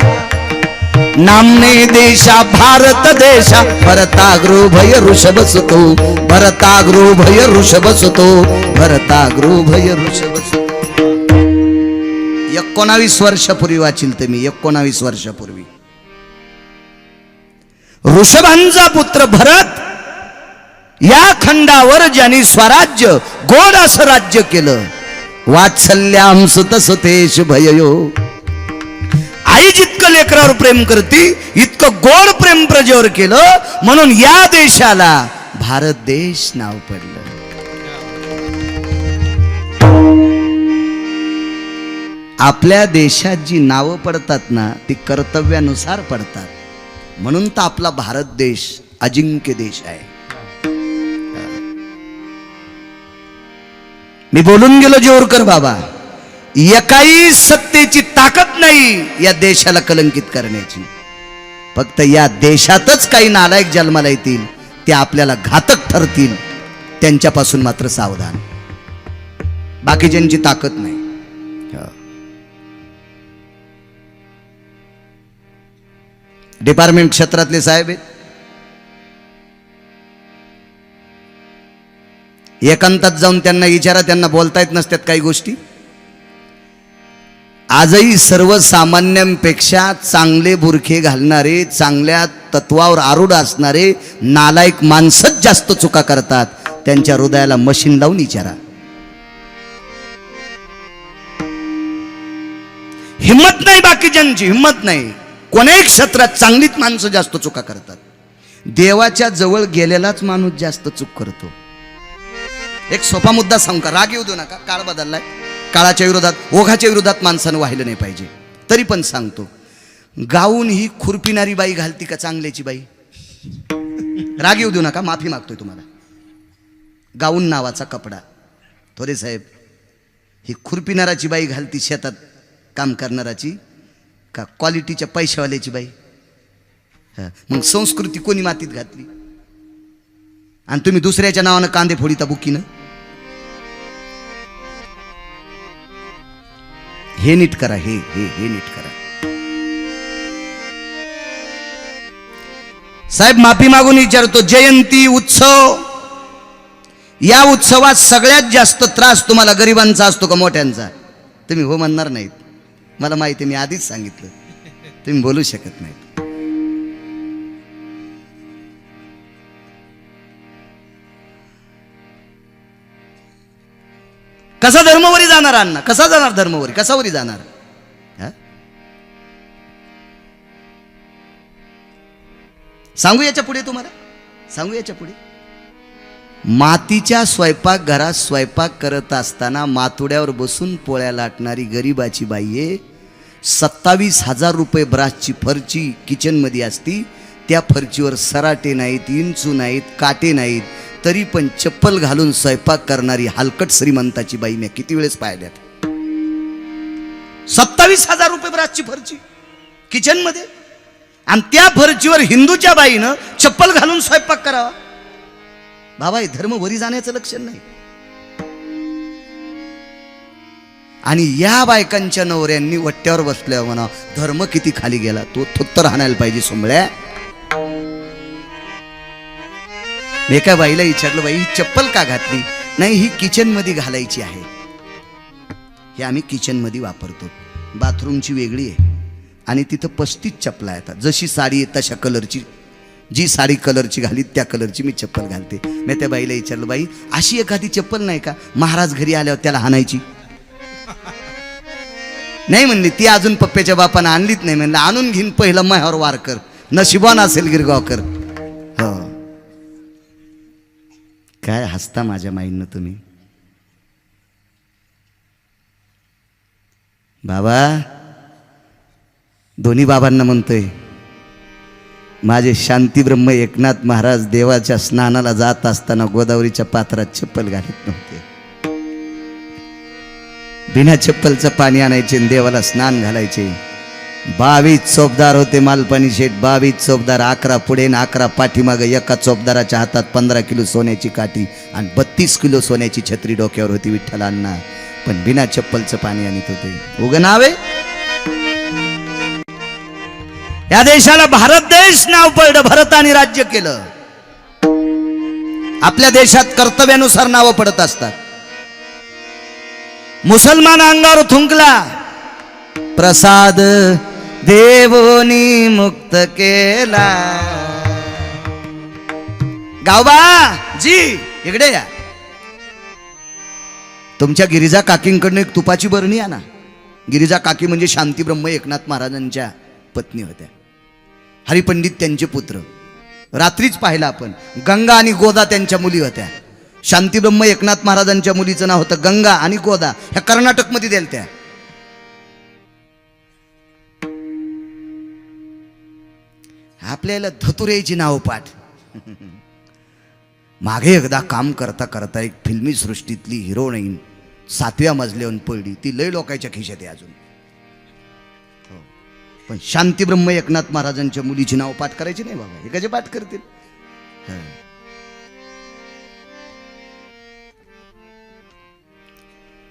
नामने देशा भारत देशा भरताग्रो भय ऋषभ सुतो भरताग्रो भय ऋषभ सुतो भरताग्रो भय ऋषभ सुतो. 19 वर्षापूर्वी वाचिल ते मी 19 वर्षापूर्वी ऋषभांचा पुत्र भरत या खंडावर ज्यांनी स्वराज्य गोड असं राज्य केलं. वात्सल्याम सुत सुतेश भययो, आई जितकं लेकरावर प्रेम करती इतकं गोड प्रेम प्रजेवर केलं, म्हणून या देशाला भारत देश नाव पडलं. आपल्या देशात जी नावं पडतात ना ती कर्तव्यानुसार पडतात, म्हणून तर आपला भारत देश अजिंक्य देश आहे. मी बोलून गेलो जेवरकर बाबा, एकाही सत्तेची ताकद नाही या देशाला कलंकित करण्याची. फक्त या देशातच काही नालायक जन्माला येतील, ते आपल्याला घातक ठरतील, त्यांच्यापासून मात्र सावधान. बाकीच्यांची ताकद नाही. डिपार्टमेंट क्षेत्रातले साहेब आहेत, एकांतात जाऊन त्यांना विचारा, त्यांना बोलता येत नसतात काही गोष्टी. आजही सर्वसामान्यांपेक्षा चांगले बुरखे घालणारे, चांगल्या तत्वावर आरूढ असणारे नालायक माणसंच जास्त चुका करतात. त्यांच्या हृदयाला मशीन लावून विचारा. हिम्मत नाही, बाकीच्यांची हिम्मत नाही. कोणाही क्षेत्रात चांगलीच माणसं जास्त चुका करतात. देवाच्या जवळ गेलेलाच माणूस जास्त चूक करतो. एक सोपा मुद्दा सांगू का? राग येऊ देऊ नका, काळ बदललाय. काळाच्या विरोधात, ओघाच्या विरोधात माणसानं वाहिलं नाही पाहिजे. तरी पण सांगतो, गाऊन ही खुरपिणारी बाई घालती का चांगल्याची बाई? राग येऊ देऊ नका, माफी मागतोय तुम्हाला. गाऊन नावाचा कपडा, थोरे साहेब, ही खुरपिणाराची बाई घालती शेतात काम करणाराची का क्वालिटीच्या पैशावाल्याची बाई? हा, मग संस्कृती कोणी मातीत घातली? आणि तुम्ही दुसऱ्याच्या नावानं कांदे फोडीता बुकीनं. हे नीट करा, हे हे हे नीट करा. साहेब माफी मागून विचारतो, जयंती उत्सव, या उत्सवात सगळ्यात जास्त त्रास तुम्हाला गरिबांचा असतो का मोठ्यांचा? तुम्ही हो म्हणणार नाहीत, मला माहिती, मी आधीच सांगितलं, तुम्ही बोलू शकत नाहीत. कसा धर्मवरी जाणार अण्णा? कसा जाणार धर्मवरी? कसावरी जाणार? हा? सांगू याच्या पुढे तुम्हाला, सांगू याच्या पुढे. मातीच्या स्वयंपाकघरात स्वयंपाक करत असताना मातुड्यावर बसून पोळ्या लाटणारी गरीबाची बाई आहे. 27,000 रुपये ब्रासची फरची किचनमध्ये असती. त्या फरचीवर सराटे नाहीत, इंचू नाहीत, काटे नाहीत, तरी पण चप्पल घालून स्वयंपाक करणारी हलकट श्रीमंताची बाई मी किती वेळेस पाहिल्यात. 27,000 रुपये ब्रासची फरची किचनमध्ये, आणि त्या फरचीवर हिंदूच्या बाईनं चप्पल घालून स्वयंपाक करावा. बाबा, हे धर्म वरी जाण्याचं लक्षण नाही. आणि या बायकांच्या नवऱ्यांनी वट्ट्यावर बसल्यावर म्हणा धर्म किती खाली गेला. तो थोत्तर हाणायला पाहिजे सोमळ्या. मी एका बाईला विचारलं, बाई ही चप्पल का घातली? नाही, ही किचन मध्ये घालायची आहे, हे आम्ही किचन मध्ये वापरतो. बाथरूमची वेगळी आहे आणि तिथं 35 चप्पला येतात. जशी साडी आहे तशा कलरची, जी साडी कलरची घाली त्या कलरची मी चप्पल घालते. मी त्या बाईला विचारलं, बाई अशी एखादी चप्पल नाही का महाराज घरी आल्यावर त्याला हाणायची? नाही म्हणली, ती अजून पप्प्याच्या बापानं आणलीच नाही. म्हणलं आणून घेईन पहिलं मायावर वार कर, नशिबान असेल गिरगावकर. हो, काय हसता माझ्या माईंना तुम्ही? बाबा, दोन्ही बाबांना म्हणतोय, माझे शांतीब्रह्म एकनाथ महाराज देवाच्या स्नानाला जात असताना गोदावरीच्या पात्रात चप्पल घालत नव्हते. बिना चप्पलचं पाणी आणायचे, देवाला स्नान घालायचे. 22 चोपदार होते मालपाणी शेठ, 22 चोपदार, 11 पुढे न 11 पाठीमागं. एका चोपदाराच्या हातात 15 किलो सोन्याची काठी आणि 32 किलो सोन्याची छत्री डोक्यावर होती विठ्ठलांना, पण बिना चप्पलचं पाणी आणत होते. उगं नाव आहे या देशाला. भारत देश नाव पडलं, भारताने राज्य केलं. आपल्या देशात कर्तव्यानुसार नावं पडत असतात. मुसलमान अंगावर थुंकला, प्रसाद देवोनी मुक्त केला. गावबा जी इकडे या, तुमच्या गिरिजा काकींकडनं एक तुपाची बरणी आणा. गिरिजा काकी म्हणजे शांतीब्रह्म एकनाथ महाराजांच्या पत्नी होत्या, हरिपंडित त्यांचे पुत्र. रात्रीच पाहिला आपण, गंगा आणि गोदा त्यांच्या मुली होत्या. शांतीब्रह्म एकनाथ महाराजांच्या मुलीचं नाव होतं गंगा आणि गोदा. ह्या कर्नाटक मध्ये दिलत्या. आपल्याला धतुरेची नाव पाठ. मागे एकदा काम करता करता एक फिल्मी सृष्टीतली हिरोईन 7व्या मजल्यावरून पडली. ती लय लोकांच्या खिशात आहे अजून. पण शांतीब्रह्म एकनाथ महाराजांच्या मुलीची नाव पाठ करायची नाही बाबा. हे कसे पाठ करतील?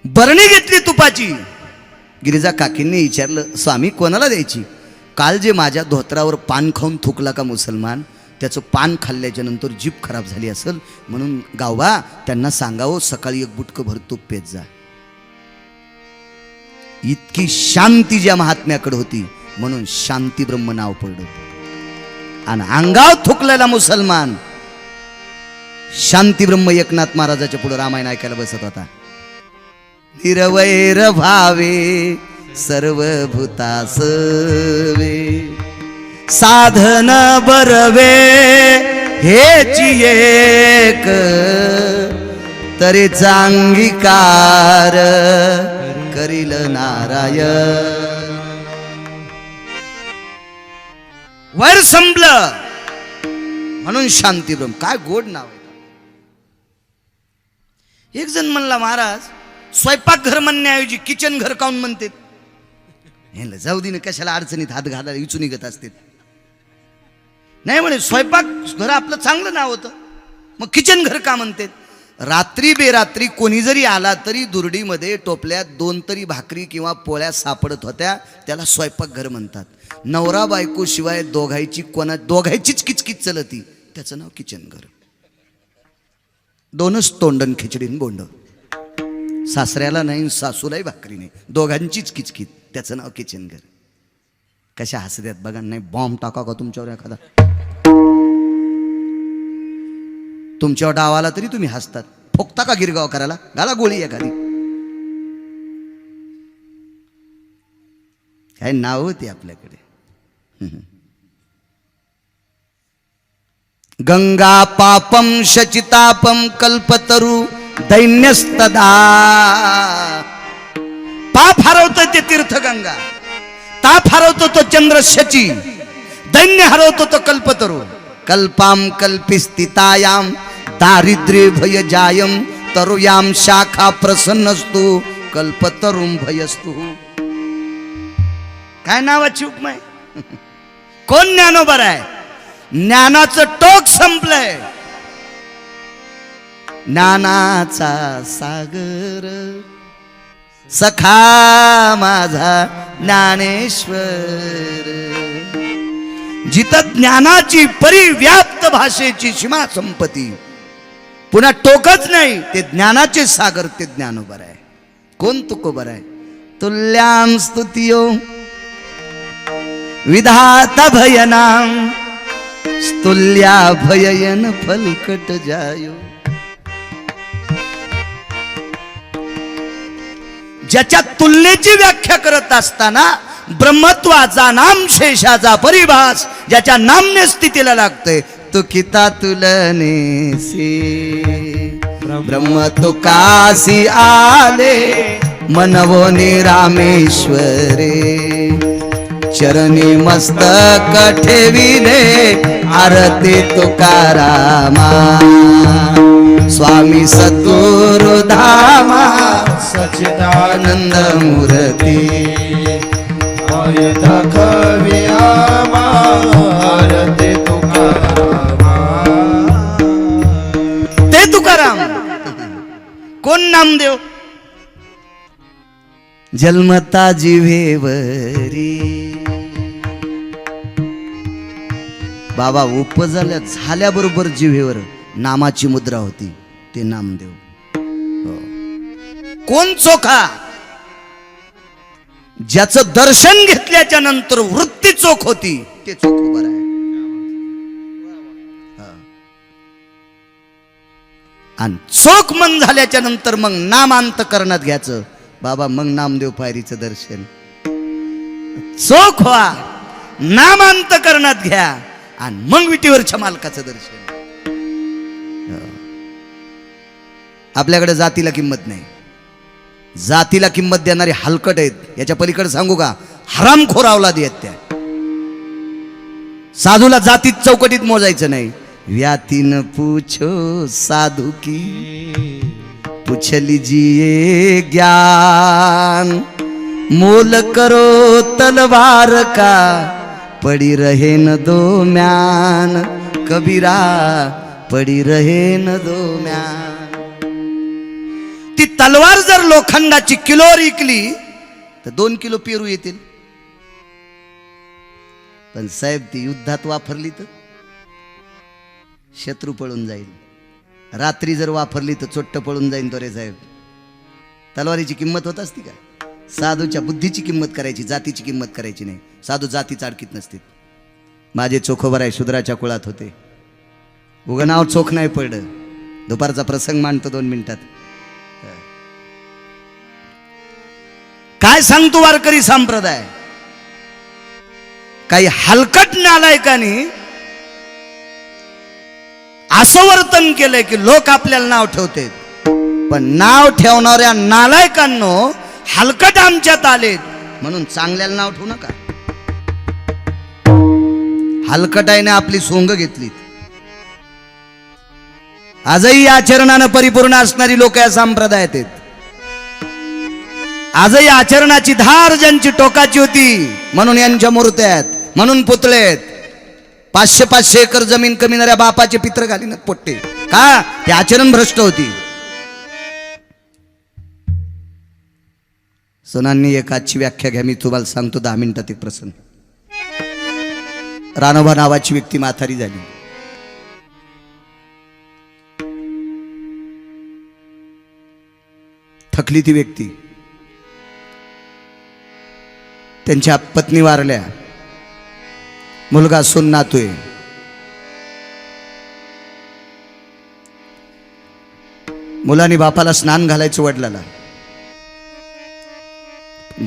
बरणी घेतली तुपाची. गिरिजा काकींनी विचारलं, स्वामी कोणाला द्यायची? काल जे माझ्या धोत्रावर पान खाऊन थुकला का मुसलमान, त्याचं पान खाल्ल्याच्या नंतर जीभ खराब झाली असेल, म्हणून गावबा त्यांना सांगावं सकाळी एक बुटकं भर तूप पेत जा. इतकी शांती ज्या महात्म्याकडे होती म्हणून शांतीब्रह्म नाव पडलं. आणि अंगाव थुकलेला मुसलमान शांतीब्रह्म एकनाथ महाराजाच्या पुढे रामायण ऐकायला बसत होता. निरवैर भावे सर्वभूतासवे, साधन बरवे हेची एक, तरी अंगीकार करील नारायण. वैर संपलं म्हणून शांतीब्रह्म. काय गोड नाव आहे. एक जण म्हणला, महाराज स्वयंपाक घर म्हणण्याऐवजी किचन घर काऊन म्हणते? हे जाऊ दे ना, कशाला अडचणीत हात घालायला इचू निघत असते. नाही म्हणे स्वयंपाक घर आपलं चांगलं नाव होतं, मग किचन घर का म्हणते. रात्री बेरात्री कोणी जरी आला तरी दुरडीमध्ये टोपल्यात 2 तरी भाकरी किंवा पोळ्या सापडत होत्या, त्याला स्वयंपाकघर म्हणतात. नवरा बायको शिवाय दोघायचीच किचकिच चलती, त्याचं नाव किचन घर. 2च तोंडन खिचडीन बोंड, सासऱ्याला नाही सासूलाही भाकरी नाही, दोघांचीच किचकिच, त्याचं नाव किचन घर. कशा हसद्यात बघा. नाही बॉम्ब टाका का तुमच्यावर एखादा, तुमच्यावर डावाला तरी तुम्ही हसतात. फोकता का गिरगाव करायला, घाला गोळी एखादी. काय नाव होती आपल्याकडे. गंगा पापम शचितापम कल्पतरू दैन्यस्तदा. पाप हरवतो ते तीर्थगंगा, ताप हरवतो तो चंद्र शची, दैन्य हरवतो तो कल्पतरू. कल्पाम कल्पिस्थितायाम दारिद्र्य भय जायम तरुयाम शाखा प्रसन्नस्तु कल्पतरुम भयस्तु. काय नावाची उपमा आहे. कोण ज्ञानोबर आहे. ज्ञानाचं टोक संपलंय. ज्ञानाचा सागर सखा माझा ज्ञानेश्वर. जिथं ज्ञानाची परिव्याप्त भाषेची सीमा संपत्ती, पुन्हा टोकच नाही, ते ज्ञानाचे सागर, ते ज्ञानोबर आहे. कोण तुकोबर आहे. तुल्यां स्तुतियो विधाता भयनाम स्तुल्या भययन फलकट जायो. ज्याच्या तुलनेची व्याख्या करत असताना ब्रह्मत्वाचा नाम शेषाचा परिभास ज्याच्या नामने स्थितीला लागतोय, तो किता तुलने से ब्रह्म तो कासी आले मनवोने रामेश्वरे. चरणी मस्तक ठेविले आरती तुकारामा. स्वामी सद्गुरु धामा सच्चिदानंद मूर्ती. ते तुकाराम. कोण नामदेव. जन्मता जिव्हेवरी. बाबा झाल्याबरोबर जिव्हेवर नामाची मुद्रा होती, ते नामदेव. कोण चोखा. ज्याचं दर्शन घेतल्याच्या नंतर वृत्ती चोख होती, ते चोख उभं आहे. आणि चोख मन झाल्याच्या नंतर मग नामांतकरणात घ्यायचं. बाबा मग नामदेव पायरीचं दर्शन. चोख व्हा, नामांतकरणात घ्या, आणि मग विटीवरच्या मालकाचं दर्शन. आपल्याकडे जातीला किंमत नाही. जातीला किंमत देणारे हलकट आहेत. याच्या पलीकडे सांगू का, हरामखोर अवलादी आहेत त्या. साधूला जातीत चौकटीत मोजायचं नाही. व्यातीन पूछो साधू की पूछ लीजिए ज्ञान. मोल करो तलवार का पड़ी रहे न दो म्यान. कबीरा पड़ी रहे न दो म्यान. ती तलवार जर लोखंडाची किलोवर विकली तर 2 किलो पेरू येतील. पण साहेब ती युद्धात वापरली तर शत्रू पळून जाईल. रात्री जर वापरली तर चोट्ट पळून जाईल. तो रे साहेब, तलवारीची किंमत होत असती का. साधूच्या बुद्धीची किंमत करायची, जातीची किंमत करायची नाही. साधू जाती चाडकीत नसतील. माझे चोखोबर आहे, शूद्राच्या कुळात होते. उगं नाव चोख नाही पडलं. दुपारचा प्रसंग मांडतो 2 मिनिटात. काय सांगतो वारकरी संप्रदाय. काही हलकट नालायकांनी असं वर्तन केलंय की लोक आपल्याला नाव ठेवते, पण नाव ठेवणाऱ्या नालायकांनो हलकट आमच्यात आलेत म्हणून चांगल्याला नाव ठेवू नका. हलकटाईने आपली सोंग घेतली. आजही या आचरणानं परिपूर्ण असणारी लोक या संप्रदायात आहेत. आजही आचरणाची धार ज्यांची टोकाची होती म्हणून यांच्या मूर्त्या आहेत, म्हणून पुतळे आहेत. 500 एकर जमीन कमीणाऱ्या बापाचे पित्र घालीन पोट्टे का? ते आचरण भ्रष्ट होती. सणांनी एक आजची व्याख्या घ्या, मी तुम्हाला सांगतो 10 मिनिटात एक प्रसंग. रानोबा नावाची व्यक्ती म्हातारी झाली. थकली ती व्यक्ती. त्यांच्या पत्नी वारल्या, मुलगा सून नातोय. मुलांनी बापाला स्नान घालायचं वडिलाला.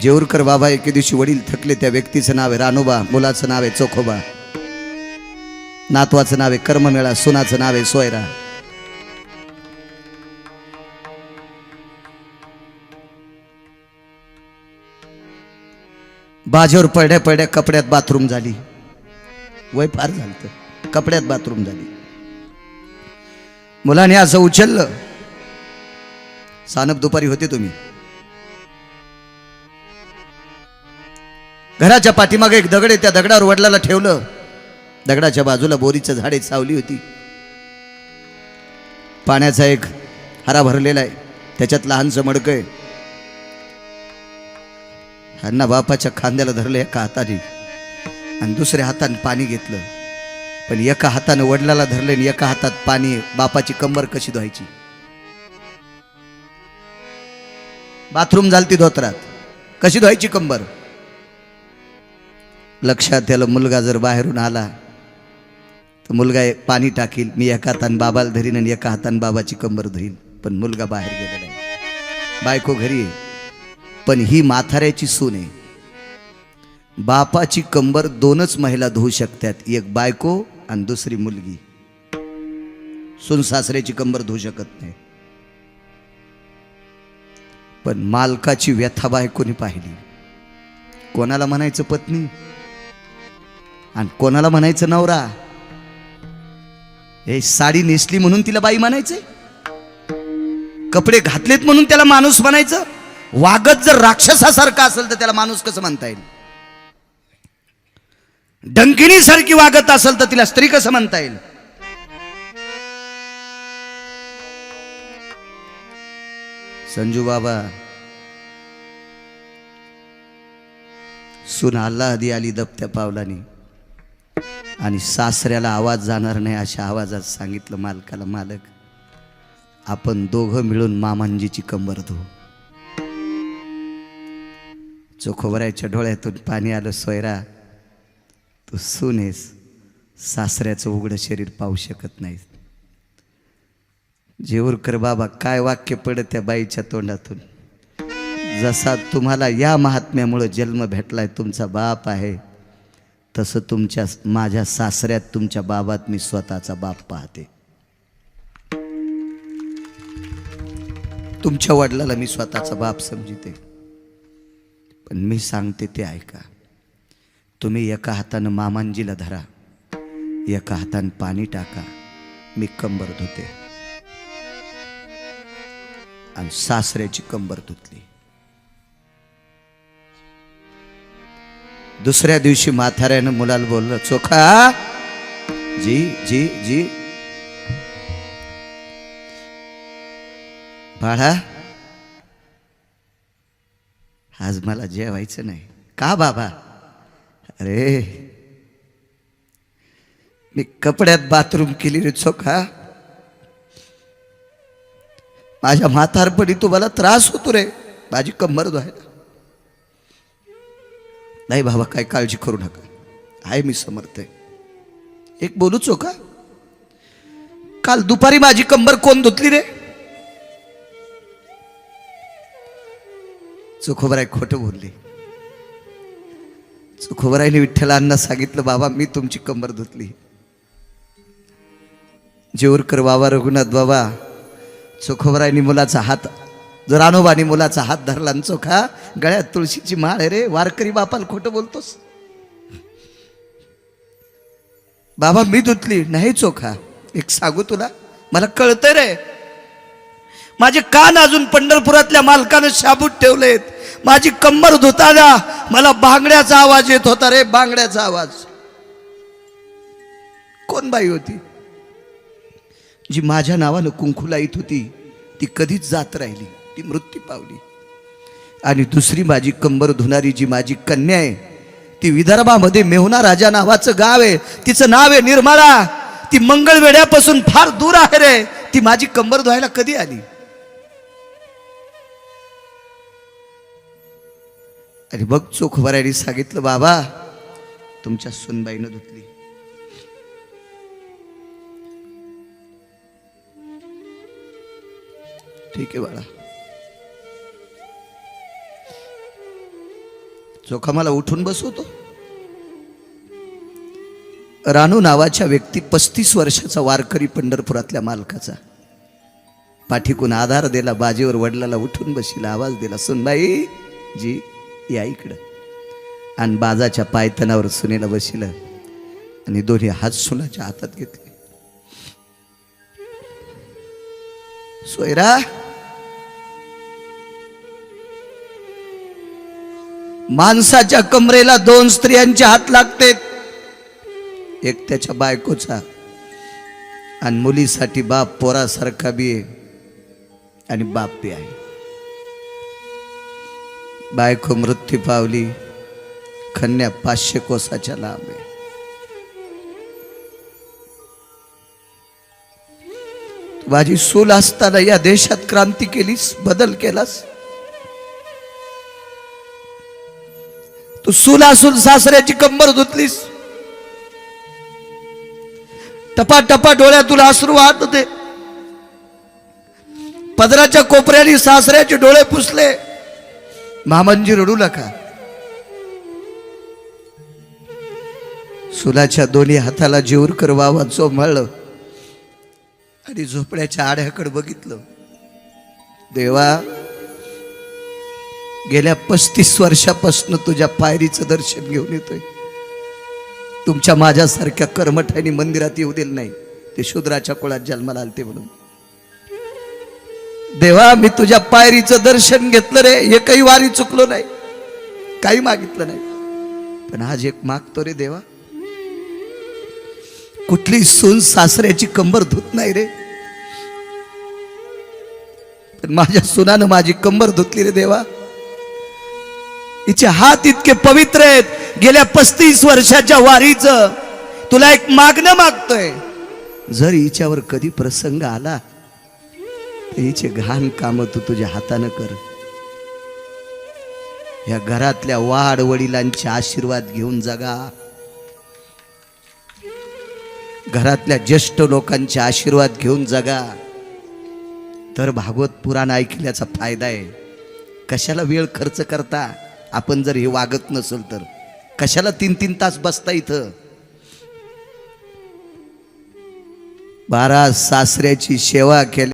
जेऊरकर बाबा एके दिवशी वडील थकले. त्या व्यक्तीचं नाव आहे रानोबा, मुलाचं नाव आहे चोखोबा, नातवाचं नाव आहे कर्ममेळा, सुनाचं नाव आहे सोयरा. बाजेवर पडड्या पडड्या कपड्यात बाथरूम झाली. वय फार झालं, कपड्यात बाथरूम झाली. मुलाने असं उचललं. सानप दुपारी होते तुम्ही. घराच्या पाठीमागे एक दगड आहे, त्या दगडावर वडिलाला ठेवलं. दगडाच्या बाजूला बोरीचं झाडे सावली होती. पाण्याचा एक हरा भरलेला आहे, त्याच्यात लहानचं मडकं आहे. ह्यांना बापाच्या खांद्याला धरलं एका हाताने आणि दुसऱ्या हाताने पाणी घेतलं. पण एका हाताने वडिलाला धरले आणि एका हातात पाणी. बापाची कंबर कशी धुवायची? बाथरूम झालती धोत्रात, कशी धुवायची कंबर? लक्षात त्याला मुलगा जर बाहेरून आला तर मुलगा पाणी टाकील, मी एका हाताने बाबाला धरीन आणि एका हाताने बाबाची कंबर धुईन. पण मुलगा बाहेर गेलेला आहे, बायको घरी आहे. पण ही म्हाताऱ्याची सून आहे. बापाची कंबर 2च महिला धुवू शकतात, एक बायको आणि दुसरी मुलगी. सून सासऱ्याची कंबर धुवू शकत नाही. पण मालकाची व्यथा बायकोनी पाहिली. कोणाला म्हणायचं पत्नी आणि कोणाला म्हणायचं नवरा? हे साडी नेसली म्हणून तिला बाई म्हणायचंय? कपडे घातलेत म्हणून त्याला माणूस म्हणायचं? वागत जर राक्षसासारखा असेल तर त्याला माणूस कसं म्हणता येईल? डंकिनी सारखी वागत असेल तर तिला स्त्री कसं म्हणता येईल? संजू बाबा, सून आल्हादी आली दबत्या पावलानी आणि सासऱ्याला आवाज जाणार नाही अशा आवाजात सांगितलं मालकाला, मालक आपण दोघं मिळून मामांजीची कंबर धुवू. चोखोबराच्या डोळ्यातून पाणी आलं. सोयरा, तू सून आहेस, सासऱ्याचं उघडं शरीर पाहू शकत नाही. जेऊरकर बाबा, काय वाक्य पडत त्या बाईच्या तोंडातून. जसा तुम्हाला या महात्म्यामुळे जन्म भेटलाय, तुमचा बाप आहे, तसं तुमच्या माझ्या सासऱ्यात तुमच्या बाबात मी स्वतःचा बाप पाहते. तुमच्या वडिलाला मी स्वतःचा बाप समजते. पण मी सांगते ते ऐका. तुम्ही एका हातानं मामांजीला धरा, एका हातानं पाणी टाका, मी कंबर धुते. आणि सासऱ्याची कंबर धुतली. दुसऱ्या दिवशी म्हाताऱ्यानं मुलाला बोललं, चोखा जी जी जी बाळा, आज मला जेवायचं नाही. का बाबा? अरे मी कपड्यात बाथरूम केली रे चोखा. माझ्या म्हातारपणी तुम्हाला त्रास होतो रे, माझी कंबर धुवायला. नाही बाबा, काय काळजी करू नका, आहे मी समर्थ आहे. एक बोलू चोखा, काल दुपारी माझी कंबर कोण धुतली रे? चोखोबराय खोटं बोलली. चोखोबरायने विठ्ठलांना सांगितलं, बाबा मी तुमची कंबर धुतली. जेऊरकर बाबा, रघुनाथ बाबा, चोखोबरायनी मुलाचा हात, रानोबानी मुलाचा हात धरला. चोखा, गळ्यात तुळशीची माळ आहे रे, वारकरी बापाला खोटं बोलतोस? बाबा मी धुतली. नाही चोखा, एक सांगू तुला, मला कळतंय रे, माझे कान अजून पंढरपुरातल्या मालकानं शाबूत ठेवलेत. माझी कंबर धुताना मला बांगड्याचा आवाज येत होता रे, बांगड्याचा आवाज. कोण बाई होती जी माझ्या नावानं कुंकूला येत होती? ती कधीच जात राहिली, ती मृत्यू पावली. आणि दुसरी माझी कंबर धुणारी जी माझी कन्या आहे, ती विदर्भामध्ये मेहुणा राजा नावाचं गाव आहे, तिचं नाव आहे निर्मळा. ती मंगळवेढ्यापासून फार दूर आहे रे. ती माझी कंबर धुवायला कधी आली? आणि बघ चोखवरायने सांगितलं, बाबा तुमच्या सुनबाईनं धुतली. ठीक आहे बाळा. चोखा मला उठून बसवतो. रानू नावाच्या व्यक्ती 35 वर्षाचा वारकरी पंढरपुरातल्या मालकाचा पाठीकून आधार दिला, बाजीवर वडिलाला उठून बशीला, आवाज दिला, सुनबाई जी या इकडं. आणि बाजाच्या पायतनावर सुनेला बशीलं आणि दोन्ही हात सुनाच्या हातात घेतले. सोयरा, माणसाच्या कमरेला 2 स्त्रियांचे हात लागते, एक त्याच्या बायकोचा, आणि मुलीसाठी बाप पोरासारखा बी आहे आणि बाप बी आहे. बायको मृत्यू पावली, कन्या 500 कोसाच्या लांब आहे. माझी सूल असताना या देशात क्रांती केलीस, बदल केलास. तू सूल असून सासऱ्याची कंबर धुतलीस. टपा टपा डोळ्यातून अश्रू वाहत होते. पदराच्या कोपऱ्याने सासऱ्याचे डोळे पुसले. मामांजी रडू नका. सुलाच्या दोन्ही हाताला जीवरकर वावा चोंभाळलं आणि झोपड्याच्या आड्याकडे बघितलं. देवा, गेल्या 35 वर्षापासून तुझ्या पायरीचं दर्शन घेऊन येतोय. तुमच्या माझ्यासारख्या कर्मठांनी मंदिरात येऊ दिलं नाही, ते शूद्राच्या कुळात जन्माला आलते म्हणून. देवा, मी तुझ्या पायरीचं दर्शन घेतलं रे, एकही वारी चुकलो नाही, काही मागितलं नाही. पण आज एक मागतो रे देवा. कुठली सून सासऱ्याची कंबर धुत नाही रे, पण माझ्या सुनानं माझी कंबर धुतली रे देवा. हिचे हात इतके पवित्र आहेत. गेल्या 35 वर्षाच्या वारीचं तुला एक मागणं मागतोय. जर हिच्यावर कधी प्रसंग आला तर हिचे घाण काम तू तुझ्या हातानं कर. या घरातल्या वाढ वडिलांचे आशीर्वाद घेऊन जगा. घरातल्या ज्येष्ठ लोकांचे आशीर्वाद घेऊन जगा. तर भागवत पुराण ऐकल्याचा फायदा आहे. कशाला वेळ खर्च करता? आपण जर हे वागत नसेल तर कशाला 3-3 तास बसता इथं? 12 सासऱ्याची सेवा केली.